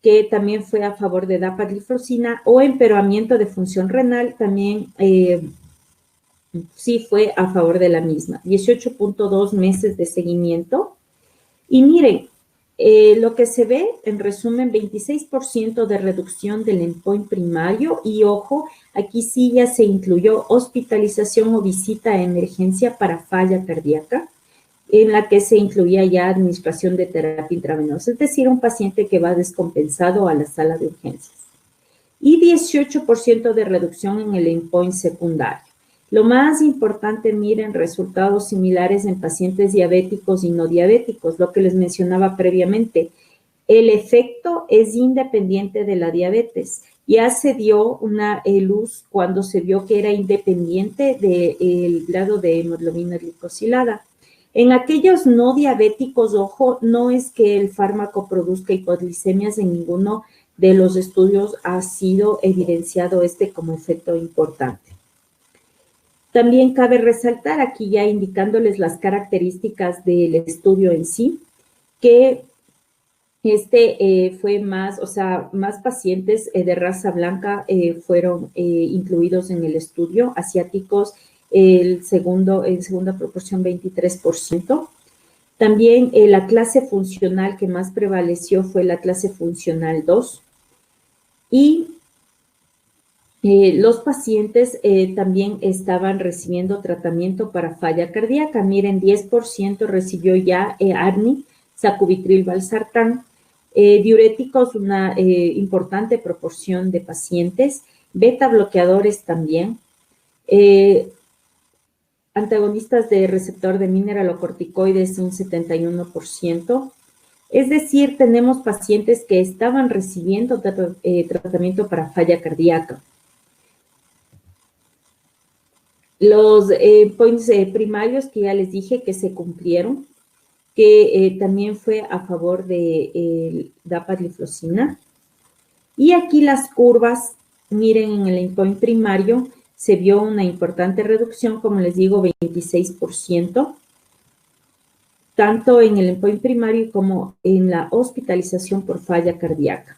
que también fue a favor de dapagliflozina, o empeoramiento de función renal, también sí fue a favor de la misma. 18.2 meses de seguimiento. Y miren, lo que se ve, en resumen, 26% de reducción del endpoint primario y, ojo, aquí sí ya se incluyó hospitalización o visita a emergencia para falla cardíaca, en la que se incluía ya administración de terapia intravenosa, es decir, un paciente que va descompensado a la sala de urgencias. Y 18% de reducción en el endpoint secundario. Lo más importante, miren, resultados similares en pacientes diabéticos y no diabéticos, lo que les mencionaba previamente. El efecto es independiente de la diabetes. Ya se dio una luz cuando se vio que era independiente del grado de hemoglobina glicosilada. En aquellos no diabéticos, ojo, no es que el fármaco produzca hipoglicemias, en ninguno de los estudios ha sido evidenciado como efecto importante. También cabe resaltar, aquí ya indicándoles las características del estudio en sí, que fue más, o sea, más pacientes de raza blanca fueron incluidos en el estudio, asiáticos en segunda proporción 23%. También la clase funcional que más prevaleció fue la clase funcional 2. Y los pacientes también estaban recibiendo tratamiento para falla cardíaca. Miren, 10% recibió ya ARNI, sacubitril, valsartán. Diuréticos, una importante proporción de pacientes. Beta bloqueadores también. Antagonistas de receptor de mineralocorticoides, un 71%. Es decir, tenemos pacientes que estaban recibiendo tratamiento para falla cardíaca. Los points primarios que ya les dije que se cumplieron, que también fue a favor de dapagliflozina. Y aquí las curvas, miren, en el endpoint primario se vio una importante reducción, como les digo, 26%, tanto en el endpoint primario como en la hospitalización por falla cardíaca.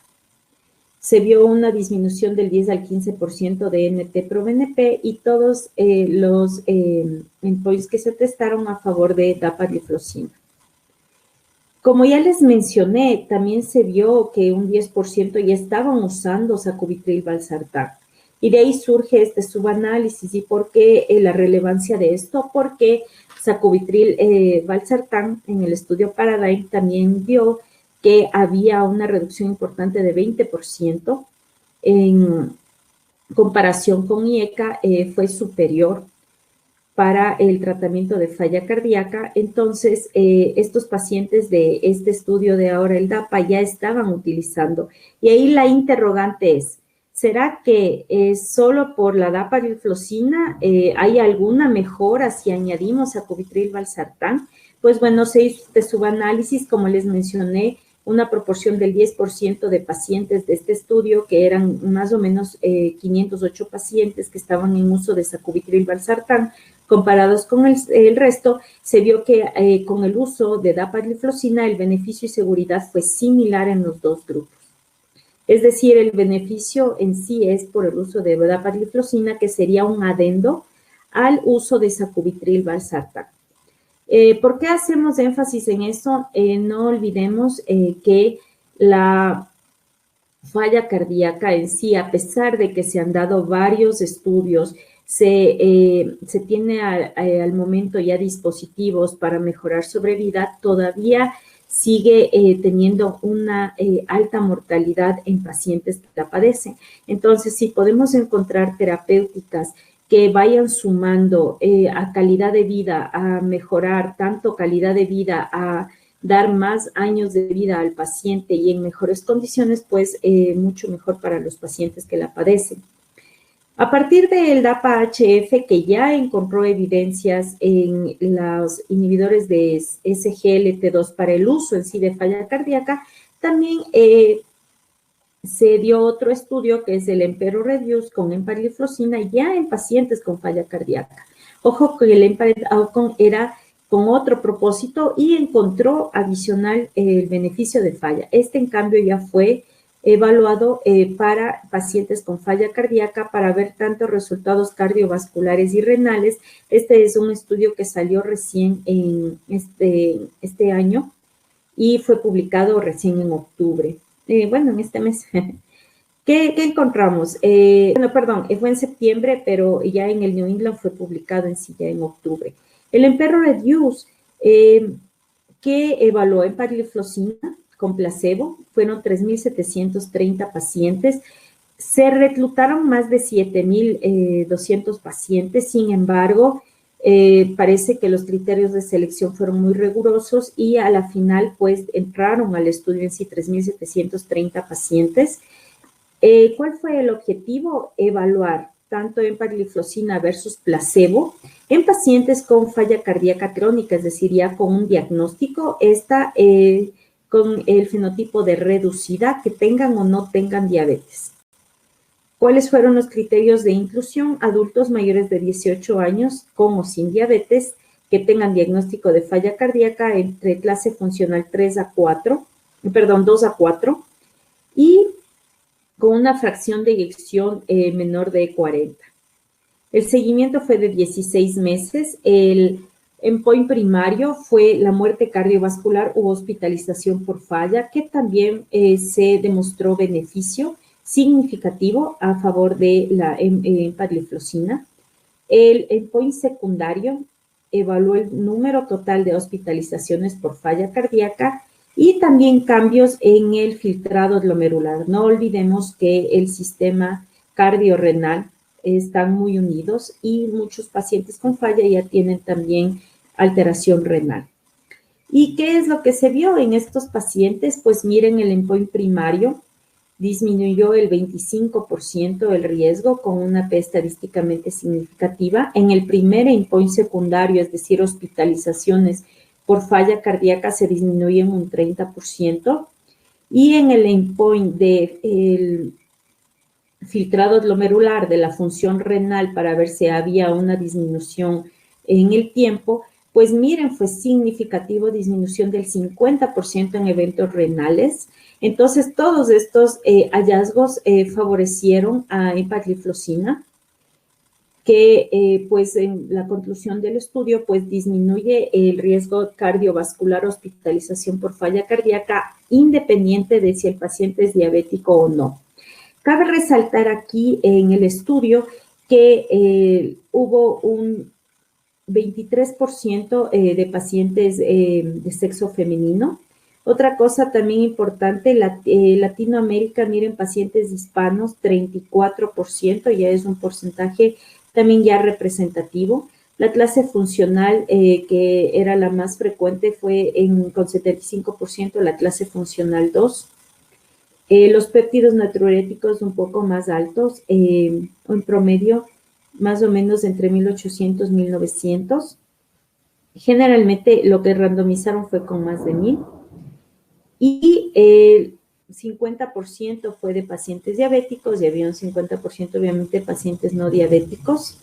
Se vio una disminución del 10 al 15% de NT-proBNP y todos los endpoints que se testaron a favor de dapagliflozina. Como ya les mencioné, también se vio que un 10% ya estaban usando sacubitril valsartán. Y de ahí surge este subanálisis. ¿Y por qué la relevancia de esto? Porque sacubitril valsartán en el estudio Paradigm también vio que había una reducción importante de 20% en comparación con IECA, fue superior para el tratamiento de falla cardíaca. Entonces, estos pacientes de este estudio de ahora, el DAPA, ya estaban utilizando. Y ahí la interrogante es, ¿será que solo por la dapagliflozina hay alguna mejora si añadimos sacubitril valsartán? Pues bueno, se hizo este subanálisis, como les mencioné, una proporción del 10% de pacientes de este estudio, que eran más o menos 508 pacientes que estaban en uso de sacubitril/valsartán, comparados con el resto, se vio que con el uso de dapagliflozina el beneficio y seguridad fue similar en los dos grupos. Es decir, el beneficio en sí es por el uso de dapagliflozina, que sería un adendo al uso de sacubitril/valsartán. ¿Por qué hacemos énfasis en eso? No olvidemos que la falla cardíaca en sí, a pesar de que se han dado varios estudios, se tiene al momento ya dispositivos para mejorar sobrevida, todavía sigue teniendo una alta mortalidad en pacientes que la padecen. Entonces, si podemos encontrar terapéuticas que vayan sumando a calidad de vida, a mejorar tanto calidad de vida, a dar más años de vida al paciente y en mejores condiciones, pues mucho mejor para los pacientes que la padecen. A partir del DAPA-HF, que ya encontró evidencias en los inhibidores de SGLT2 para el uso en sí de falla cardíaca, también se dio otro estudio que es el EMPERO-REDUCE con empagliflozina ya en pacientes con falla cardíaca. Ojo que el EMPA-OUTCOME era con otro propósito y encontró adicional el beneficio de falla. Este, en cambio, ya fue evaluado para pacientes con falla cardíaca para ver tanto resultados cardiovasculares y renales. Este es un estudio que salió recién en este año y fue publicado recién en octubre. En este mes. ¿Qué encontramos? Fue en septiembre, pero ya en el New England fue publicado en sí ya en octubre. El EMPERO-REDUCE, que evaluó empagliflozina con placebo, fueron 3.730 pacientes. Se reclutaron más de 7.200 pacientes, sin embargo, parece que los criterios de selección fueron muy rigurosos y a la final, pues, entraron al estudio en sí 3.730 pacientes. ¿Cuál fue el objetivo? Evaluar tanto empagliflozina versus placebo en pacientes con falla cardíaca crónica, es decir, ya con un diagnóstico, con el fenotipo de reducida, que tengan o no tengan diabetes. ¿Cuáles fueron los criterios de inclusión? Adultos mayores de 18 años con o sin diabetes que tengan diagnóstico de falla cardíaca entre clase funcional 2 a 4, y con una fracción de eyección menor de 40. El seguimiento fue de 16 meses. El endpoint primario fue la muerte cardiovascular u hospitalización por falla, que también se demostró beneficio significativo a favor de la empagliflozina. El endpoint secundario evaluó el número total de hospitalizaciones por falla cardíaca y también cambios en el filtrado glomerular. No olvidemos que el sistema cardiorrenal están muy unidos y muchos pacientes con falla ya tienen también alteración renal. ¿Y qué es lo que se vio en estos pacientes? Pues miren, el endpoint primario disminuyó el 25% el riesgo con una P estadísticamente significativa. En el primer endpoint secundario, es decir, hospitalizaciones por falla cardíaca, se disminuyen un 30%. Y en el endpoint del filtrado glomerular de la función renal para ver si había una disminución en el tiempo, pues miren, fue significativo disminución del 50% en eventos renales. Entonces, todos estos hallazgos favorecieron a empagliflozina, que pues en la conclusión del estudio pues disminuye el riesgo cardiovascular, hospitalización por falla cardíaca, independiente de si el paciente es diabético o no. Cabe resaltar aquí en el estudio que hubo un 23% de pacientes de sexo femenino. Otra cosa también importante, Latinoamérica, miren, pacientes hispanos, 34%, ya es un porcentaje también ya representativo. La clase funcional, que era la más frecuente, fue con 75%, la clase funcional 2. Los péptidos natriuréticos un poco más altos, en promedio más o menos entre 1800 y 1900. Generalmente lo que randomizaron fue con más de 1000. y el 50% fue de pacientes diabéticos y había un 50% obviamente de pacientes no diabéticos.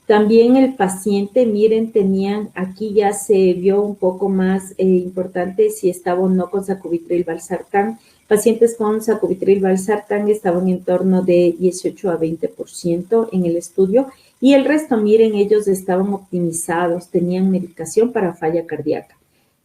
También el paciente, miren, tenían, aquí ya se vio un poco más importante si estaba o no con sacubitril/valsartán. Pacientes con sacubitril/valsartán estaban en torno de 18 a 20% en el estudio y el resto, miren, ellos estaban optimizados, tenían medicación para falla cardíaca.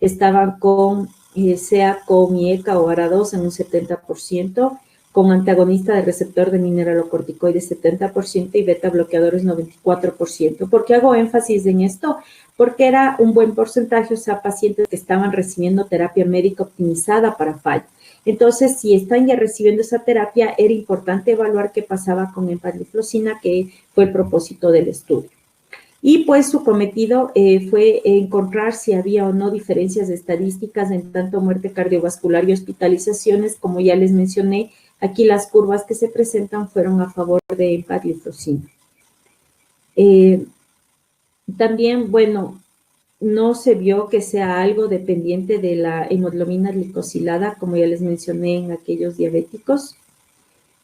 Estaban con, sea con IECA o ARA2 en un 70%, con antagonista de receptor de mineralocorticoides 70% y beta bloqueadores 94%. ¿Por qué hago énfasis en esto? Porque era un buen porcentaje, o sea, pacientes que estaban recibiendo terapia médica optimizada para falla. Entonces, si están ya recibiendo esa terapia, era importante evaluar qué pasaba con empagliflozina, que fue el propósito del estudio. Y pues su cometido fue encontrar si había o no diferencias estadísticas en tanto muerte cardiovascular y hospitalizaciones. Como ya les mencioné, aquí las curvas que se presentan fueron a favor de empagliflozina. También, bueno, no se vio que sea algo dependiente de la hemoglobina glicosilada, como ya les mencioné en aquellos diabéticos.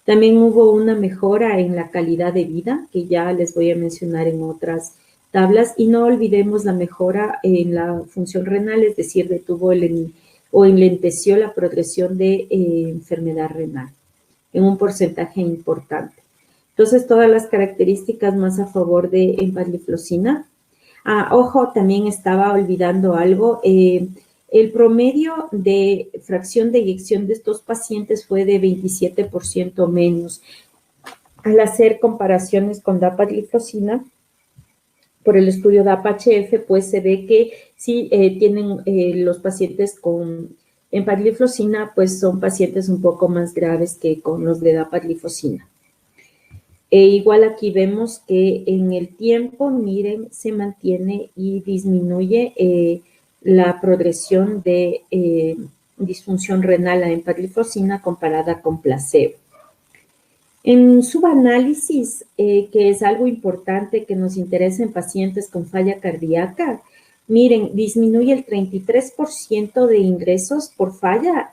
También hubo una mejora en la calidad de vida, que ya les voy a mencionar en otras tablas, y no olvidemos la mejora en la función renal, es decir, detuvo o enlenteció la progresión de enfermedad renal en un porcentaje importante. Entonces, todas las características más a favor de empagliflozina. Ojo, también estaba olvidando algo. El promedio de fracción de eyección de estos pacientes fue de 27% menos. Al hacer comparaciones con dapagliflozina, por el estudio DAPA-HF, pues se ve que sí tienen los pacientes con empagliflozina, pues son pacientes un poco más graves que con los de dapagliflozina. Igual aquí vemos que en el tiempo, miren, se mantiene y disminuye la progresión de disfunción renal a empagliflozina comparada con placebo. En subanálisis, que es algo importante que nos interesa en pacientes con falla cardíaca, miren, disminuye el 33% de ingresos por falla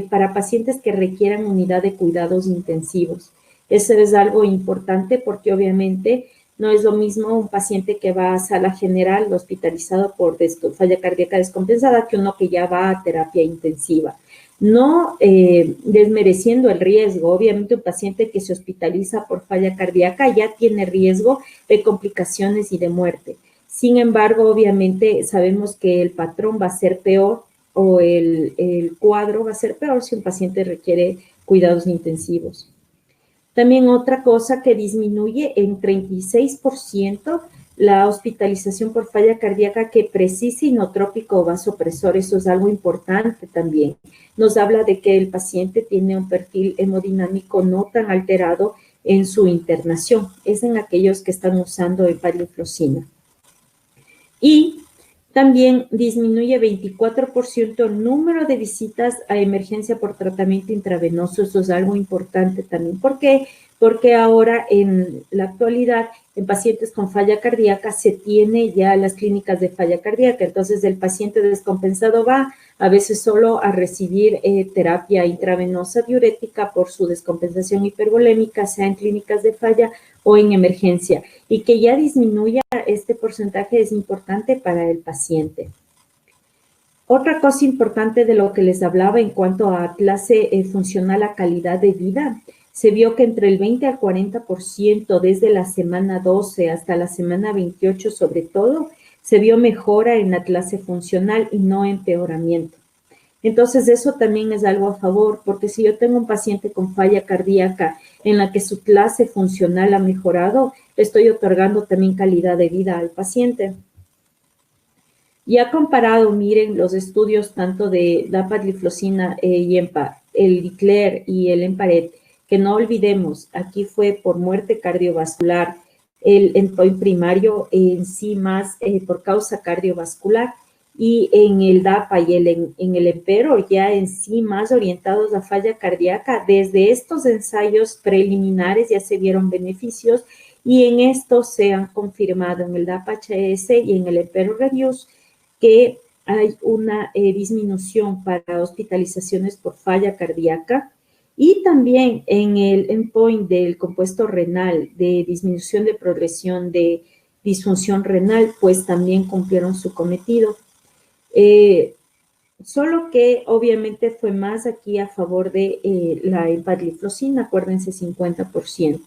para pacientes que requieran unidad de cuidados intensivos. Eso es algo importante porque obviamente no es lo mismo un paciente que va a sala general hospitalizado por falla cardíaca descompensada que uno que ya va a terapia intensiva. No desmereciendo el riesgo, obviamente un paciente que se hospitaliza por falla cardíaca ya tiene riesgo de complicaciones y de muerte. Sin embargo, obviamente sabemos que el patrón va a ser peor o el cuadro va a ser peor si un paciente requiere cuidados intensivos. También otra cosa que disminuye en 36% la hospitalización por falla cardíaca que precisa inotrópico o vasopresor. Eso es algo importante también. Nos habla de que el paciente tiene un perfil hemodinámico no tan alterado en su internación. Es en aquellos que están usando empagliflozina. Y también disminuye 24% el número de visitas a emergencia por tratamiento intravenoso. Eso es algo importante también. ¿Por qué? Porque ahora en la actualidad en pacientes con falla cardíaca se tiene ya las clínicas de falla cardíaca. Entonces el paciente descompensado va a veces solo a recibir terapia intravenosa diurética por su descompensación hipervolémica, sea en clínicas de falla o en emergencia. Y que ya disminuya este porcentaje es importante para el paciente. Otra cosa importante de lo que les hablaba en cuanto a clase funcional a calidad de vida, se vio que entre el 20 al 40% desde la semana 12 hasta la semana 28 sobre todo, se vio mejora en la clase funcional y no empeoramiento. Entonces eso también es algo a favor, porque si yo tengo un paciente con falla cardíaca en la que su clase funcional ha mejorado, estoy otorgando también calidad de vida al paciente. Ya comparado, miren los estudios tanto de dapagliflozina y el DECLARE y el EMPARET, que no olvidemos, aquí fue por muerte cardiovascular, el endpoint primario en sí más por causa cardiovascular, y en el DAPA y en el EMPERO ya en sí más orientados a falla cardíaca. Desde estos ensayos preliminares ya se vieron beneficios y en estos se han confirmado en el DAPA-HS y en el EMPERO Reviews que hay una disminución para hospitalizaciones por falla cardíaca y también en el endpoint del compuesto renal de disminución de progresión de disfunción renal, pues también cumplieron su cometido. Solo que obviamente fue más aquí a favor de la empagliflozina, acuérdense, 50%.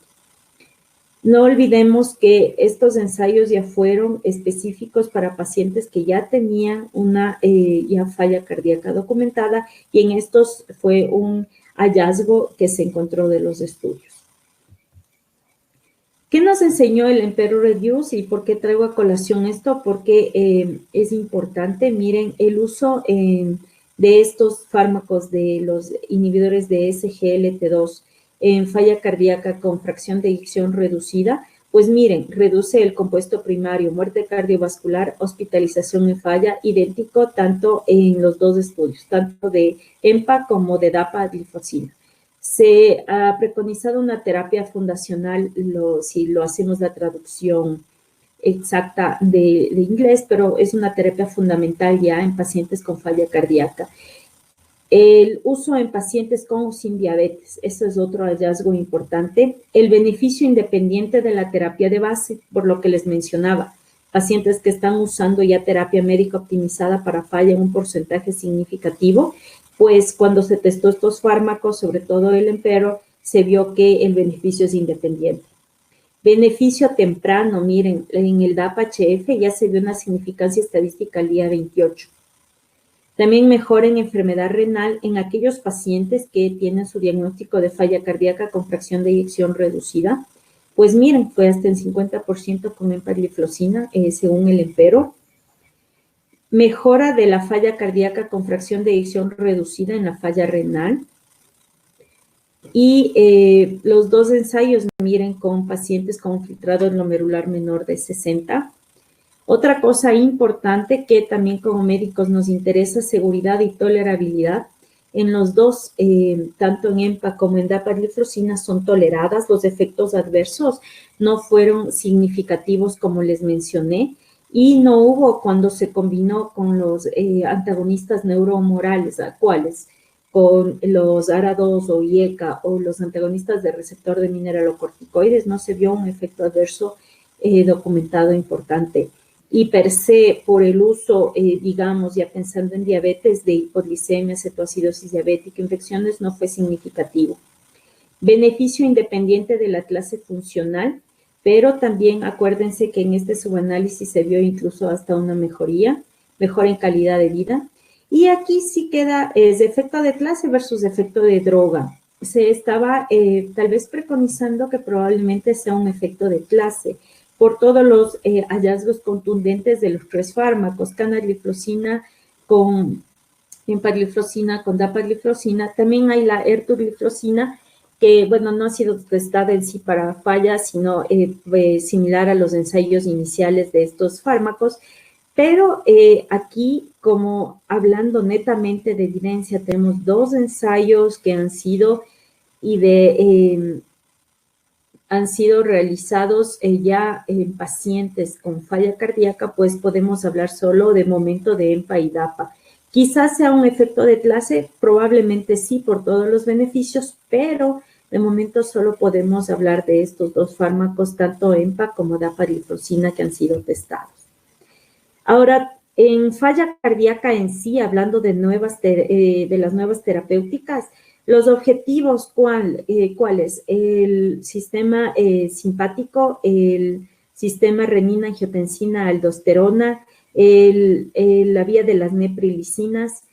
No olvidemos que estos ensayos ya fueron específicos para pacientes que ya tenían una ya falla cardíaca documentada y en estos fue un hallazgo que se encontró de los estudios. ¿Qué nos enseñó el Empero Reduce y por qué traigo a colación esto? Porque es importante, miren, el uso de estos fármacos, de los inhibidores de SGLT2 en falla cardíaca con fracción de eyección reducida, pues miren, reduce el compuesto primario, muerte cardiovascular, hospitalización en falla, idéntico tanto en los dos estudios, tanto de EMPA como de dapagliflozina. Se ha preconizado una terapia fundacional, si lo hacemos la traducción exacta de inglés, pero es una terapia fundamental ya en pacientes con falla cardíaca. El uso en pacientes con o sin diabetes, eso es otro hallazgo importante. El beneficio independiente de la terapia de base, por lo que les mencionaba, pacientes que están usando ya terapia médica optimizada para falla en un porcentaje significativo, pues cuando se testó estos fármacos, sobre todo el Empero, se vio que el beneficio es independiente. Beneficio temprano, miren, en el DAPA-HF ya se vio una significancia estadística al día 28. También mejora en enfermedad renal en aquellos pacientes que tienen su diagnóstico de falla cardíaca con fracción de eyección reducida. Pues miren, fue hasta en 50% con empagliflozina, según el Empero. Mejora de la falla cardíaca con fracción de eyección reducida en la falla renal. Y los dos ensayos, miren, con pacientes con filtrado glomerular menor de 60. Otra cosa importante que también como médicos nos interesa, seguridad y tolerabilidad. En los dos, tanto en EMPA como en dapagliflozina, son toleradas. Los efectos adversos no fueron significativos, como les mencioné, y no hubo cuando se combinó con los antagonistas neuromorales, ¿cuáles? Con los ARA2 o IECA o los antagonistas del receptor de mineralocorticoides, no se vio un efecto adverso documentado importante. Y per se, por el uso, digamos, ya pensando en diabetes, de hipoglicemia, cetoacidosis diabética, infecciones, no fue significativo. Beneficio independiente de la clase funcional, pero también acuérdense que en este subanálisis se vio incluso hasta una mejora en calidad de vida. Y aquí sí queda efecto de clase versus efecto de droga. Se estaba tal vez preconizando que probablemente sea un efecto de clase por todos los hallazgos contundentes de los tres fármacos, canagliflozina con empagliflozina, con dapagliflozina. También hay la ertugliflozina, que, bueno, no ha sido testada en sí para fallas, sino similar a los ensayos iniciales de estos fármacos. Pero aquí, como hablando netamente de evidencia, tenemos dos ensayos que han sido realizados ya en pacientes con falla cardíaca, pues podemos hablar solo de momento de EMPA y DAPA. Quizás sea un efecto de clase, probablemente sí, por todos los beneficios, pero de momento solo podemos hablar de estos dos fármacos, tanto EMPA como dapagliflozina, que han sido testados. Ahora, en falla cardíaca en sí, hablando de las nuevas terapéuticas, los objetivos, ¿cuáles? El sistema simpático, el sistema renina-angiotensina-aldosterona, la vía de las neprilicinas,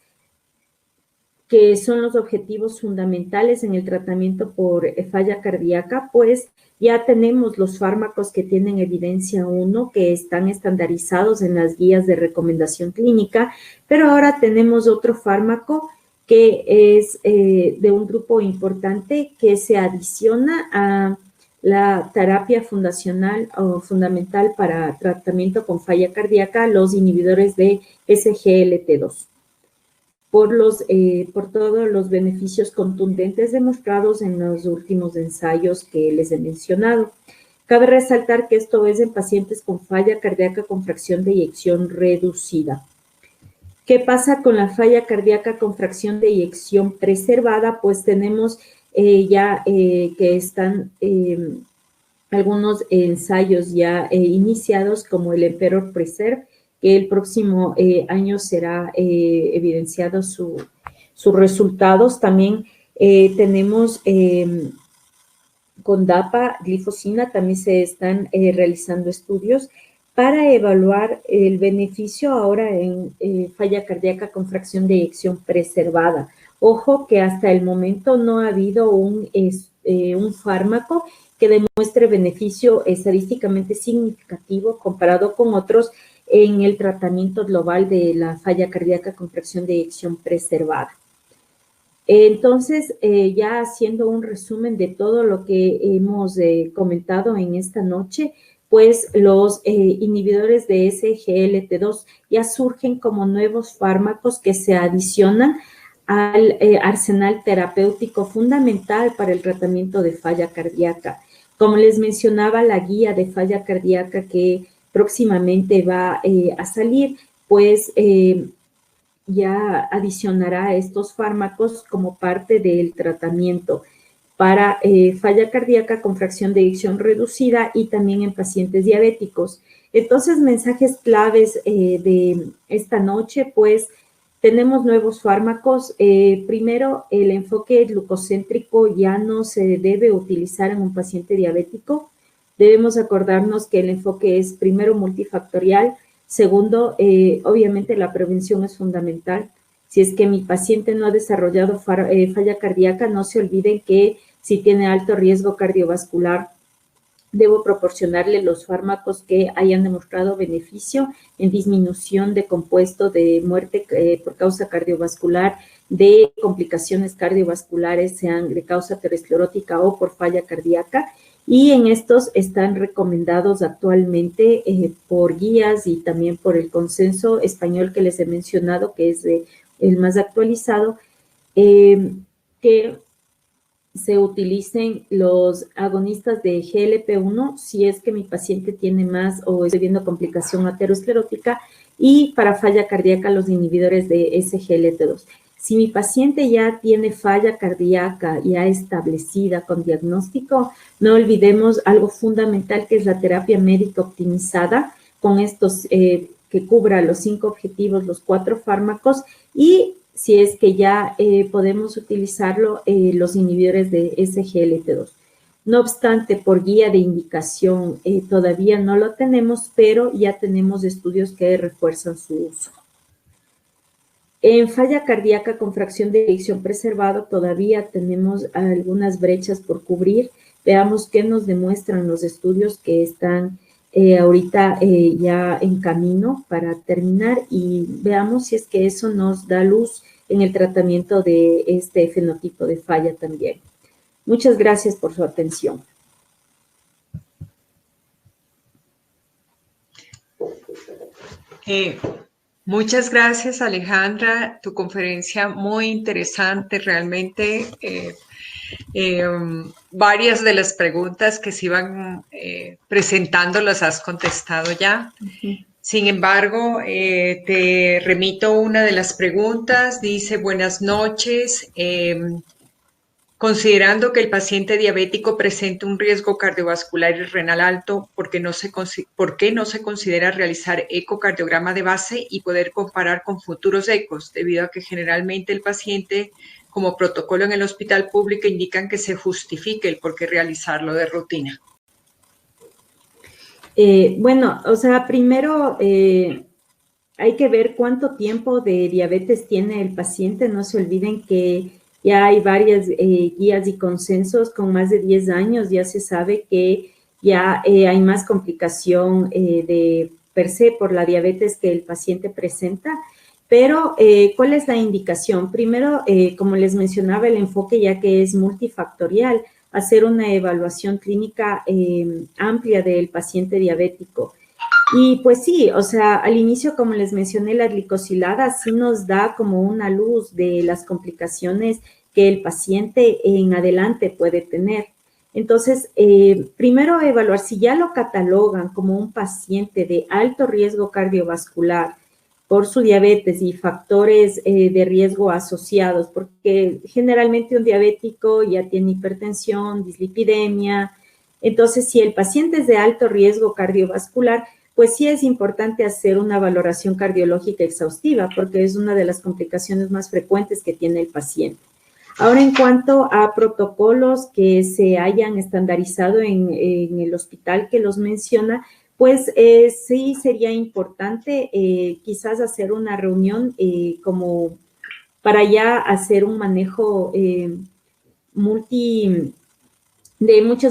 que son los objetivos fundamentales en el tratamiento por falla cardíaca, pues ya tenemos los fármacos que tienen evidencia 1, que están estandarizados en las guías de recomendación clínica, pero ahora tenemos otro fármaco que es de un grupo importante que se adiciona a la terapia fundacional o fundamental para tratamiento con falla cardíaca, los inhibidores de SGLT2. Por todos los beneficios contundentes demostrados en los últimos ensayos que les he mencionado. Cabe resaltar que esto es en pacientes con falla cardíaca con fracción de eyección reducida. ¿Qué pasa con la falla cardíaca con fracción de eyección preservada? Pues tenemos que están algunos ensayos ya iniciados, como el Emperor Preserve, que el próximo año será evidenciado sus resultados. También tenemos con DAPA, glifosina, también se están realizando estudios para evaluar el beneficio ahora en falla cardíaca con fracción de eyección preservada. Ojo que hasta el momento no ha habido un fármaco que demuestre beneficio estadísticamente significativo comparado con otros en el tratamiento global de la falla cardíaca con fracción de eyección preservada. Entonces, ya haciendo un resumen de todo lo que hemos comentado en esta noche, pues los inhibidores de SGLT2 ya surgen como nuevos fármacos que se adicionan al arsenal terapéutico fundamental para el tratamiento de falla cardíaca. Como les mencionaba, la guía de falla cardíaca que próximamente va a salir, pues ya adicionará estos fármacos como parte del tratamiento para falla cardíaca con fracción de eyección reducida y también en pacientes diabéticos. Entonces, mensajes claves de esta noche, pues tenemos nuevos fármacos. Primero, el enfoque glucocéntrico ya no se debe utilizar en un paciente diabético. Debemos acordarnos que el enfoque es primero multifactorial. Segundo, obviamente la prevención es fundamental. Si es que mi paciente no ha desarrollado falla cardíaca, no se olviden que si tiene alto riesgo cardiovascular, debo proporcionarle los fármacos que hayan demostrado beneficio en disminución de compuesto de muerte por causa cardiovascular, de complicaciones cardiovasculares, sean de causa aterosclerótica o por falla cardíaca. Y en estos están recomendados actualmente por guías y también por el consenso español que les he mencionado, que es el más actualizado, que se utilicen los agonistas de GLP-1 si es que mi paciente tiene más o estoy viendo complicación aterosclerótica, y para falla cardíaca los inhibidores de SGLT2. Si mi paciente ya tiene falla cardíaca ya establecida con diagnóstico, no olvidemos algo fundamental que es la terapia médica optimizada con estos que cubra los 5 objetivos, los 4 fármacos, y si es que ya podemos utilizarlo, los inhibidores de SGLT2. No obstante, por guía de indicación todavía no lo tenemos, pero ya tenemos estudios que refuerzan su uso. En falla cardíaca con fracción de eyección preservado todavía tenemos algunas brechas por cubrir. Veamos qué nos demuestran los estudios que están ahorita ya en camino para terminar, y veamos si es que eso nos da luz en el tratamiento de este fenotipo de falla también. Muchas gracias por su atención. Muchas gracias, Alejandra. Tu conferencia muy interesante, realmente. Varias de las preguntas que se iban presentando las has contestado ya. Sin embargo, te remito una de las preguntas. Dice: buenas noches. Considerando que el paciente diabético presenta un riesgo cardiovascular y renal alto, ¿por qué no se considera realizar ecocardiograma de base y poder comparar con futuros ecos? Debido a que generalmente el paciente, como protocolo en el hospital público, indican que se justifique el por qué realizarlo de rutina. Bueno, o sea, primero hay que ver cuánto tiempo de diabetes tiene el paciente. No se olviden que ya hay varias guías y consensos con más de 10 años. Ya se sabe que ya hay más complicación de per se por la diabetes que el paciente presenta. Pero, ¿cuál es la indicación? Primero, como les mencionaba, el enfoque ya que es multifactorial, hacer una evaluación clínica amplia del paciente diabético. Y pues sí, o sea, al inicio, como les mencioné, la glicosilada sí nos da como una luz de las complicaciones que el paciente en adelante puede tener. Entonces, primero evaluar si ya lo catalogan como un paciente de alto riesgo cardiovascular por su diabetes y factores de riesgo asociados, porque generalmente un diabético ya tiene hipertensión, dislipidemia. Entonces, si el paciente es de alto riesgo cardiovascular, pues sí es importante hacer una valoración cardiológica exhaustiva, porque es una de las complicaciones más frecuentes que tiene el paciente. Ahora, en cuanto a protocolos que se hayan estandarizado en el hospital que los menciona, pues sí sería importante quizás hacer una reunión como para ya hacer un manejo de muchas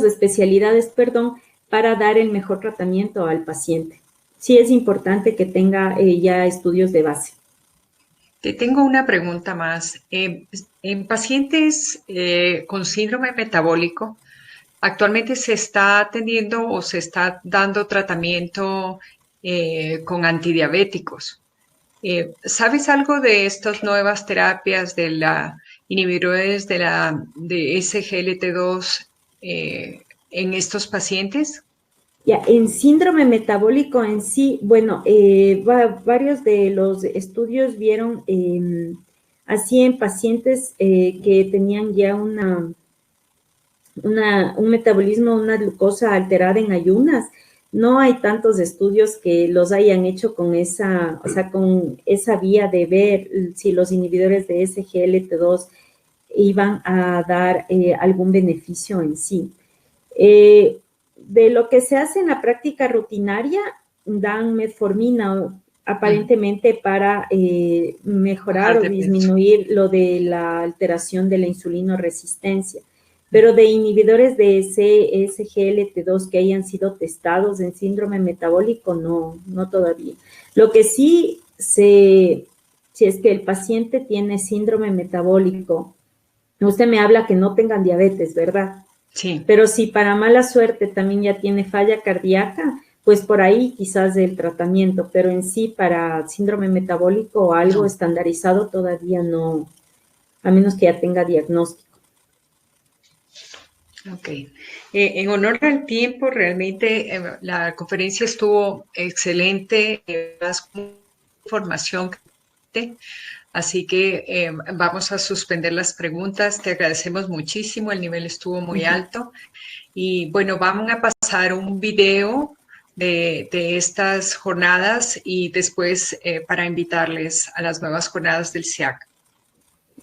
especialidades, para dar el mejor tratamiento al paciente. Sí es importante que tenga ya estudios de base. Te tengo una pregunta más. En pacientes con síndrome metabólico, actualmente se está atendiendo o se está dando tratamiento con antidiabéticos. ¿Sabes algo de estas nuevas terapias de la inhibidores de SGLT2 en estos pacientes? Ya, en síndrome metabólico en sí, bueno, varios de los estudios vieron así en pacientes que tenían ya un metabolismo, una glucosa alterada en ayunas. No hay tantos estudios que los hayan hecho con esa vía de ver si los inhibidores de SGLT2 iban a dar algún beneficio en sí. De lo que se hace en la práctica rutinaria, dan metformina aparentemente para mejorar o disminuir lo de la alteración de la insulinoresistencia. Pero de inhibidores de SGLT2 que hayan sido testados en síndrome metabólico, no todavía. Lo que sí si es que el paciente tiene síndrome metabólico, usted me habla que no tengan diabetes, ¿verdad? Sí. Pero si para mala suerte también ya tiene falla cardíaca, pues por ahí quizás el tratamiento, pero en sí para síndrome metabólico o algo estandarizado todavía no, a menos que ya tenga diagnóstico. Ok. En honor al tiempo, realmente la conferencia estuvo excelente, más información. Así que vamos a suspender las preguntas. Te agradecemos muchísimo, el nivel estuvo muy alto. Y bueno, vamos a pasar un video de estas jornadas y después para invitarles a las nuevas jornadas del SIAC.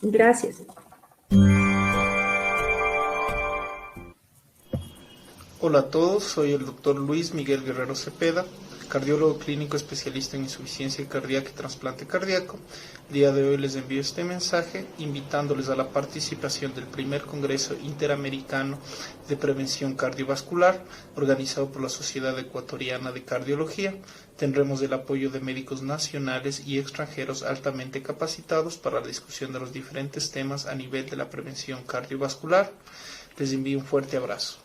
Gracias. Hola a todos, soy el doctor Luis Miguel Guerrero Cepeda, cardiólogo clínico especialista en insuficiencia cardíaca y trasplante cardíaco. El día de hoy les envío este mensaje invitándoles a la participación del primer Congreso Interamericano de Prevención Cardiovascular organizado por la Sociedad Ecuatoriana de Cardiología. Tendremos el apoyo de médicos nacionales y extranjeros altamente capacitados para la discusión de los diferentes temas a nivel de la prevención cardiovascular. Les envío un fuerte abrazo.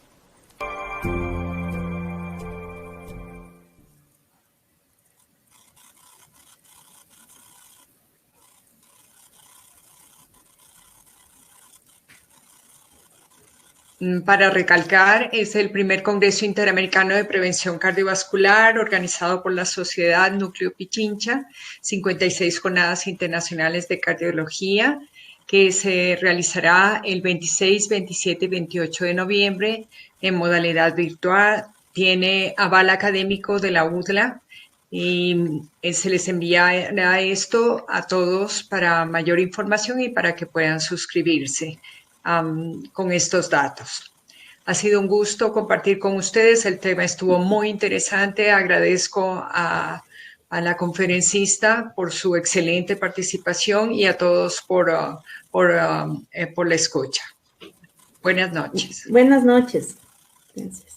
Para recalcar, es el primer Congreso Interamericano de Prevención Cardiovascular organizado por la Sociedad Núcleo Pichincha, 56 jornadas internacionales de cardiología, que se realizará el 26, 27 y 28 de noviembre en modalidad virtual. Tiene aval académico de la UDLA y se les enviará esto a todos para mayor información y para que puedan suscribirse con estos datos. Ha sido un gusto compartir con ustedes. El tema estuvo muy interesante. Agradezco a la conferencista por su excelente participación y a todos por la escucha. Buenas noches. Buenas noches. Gracias.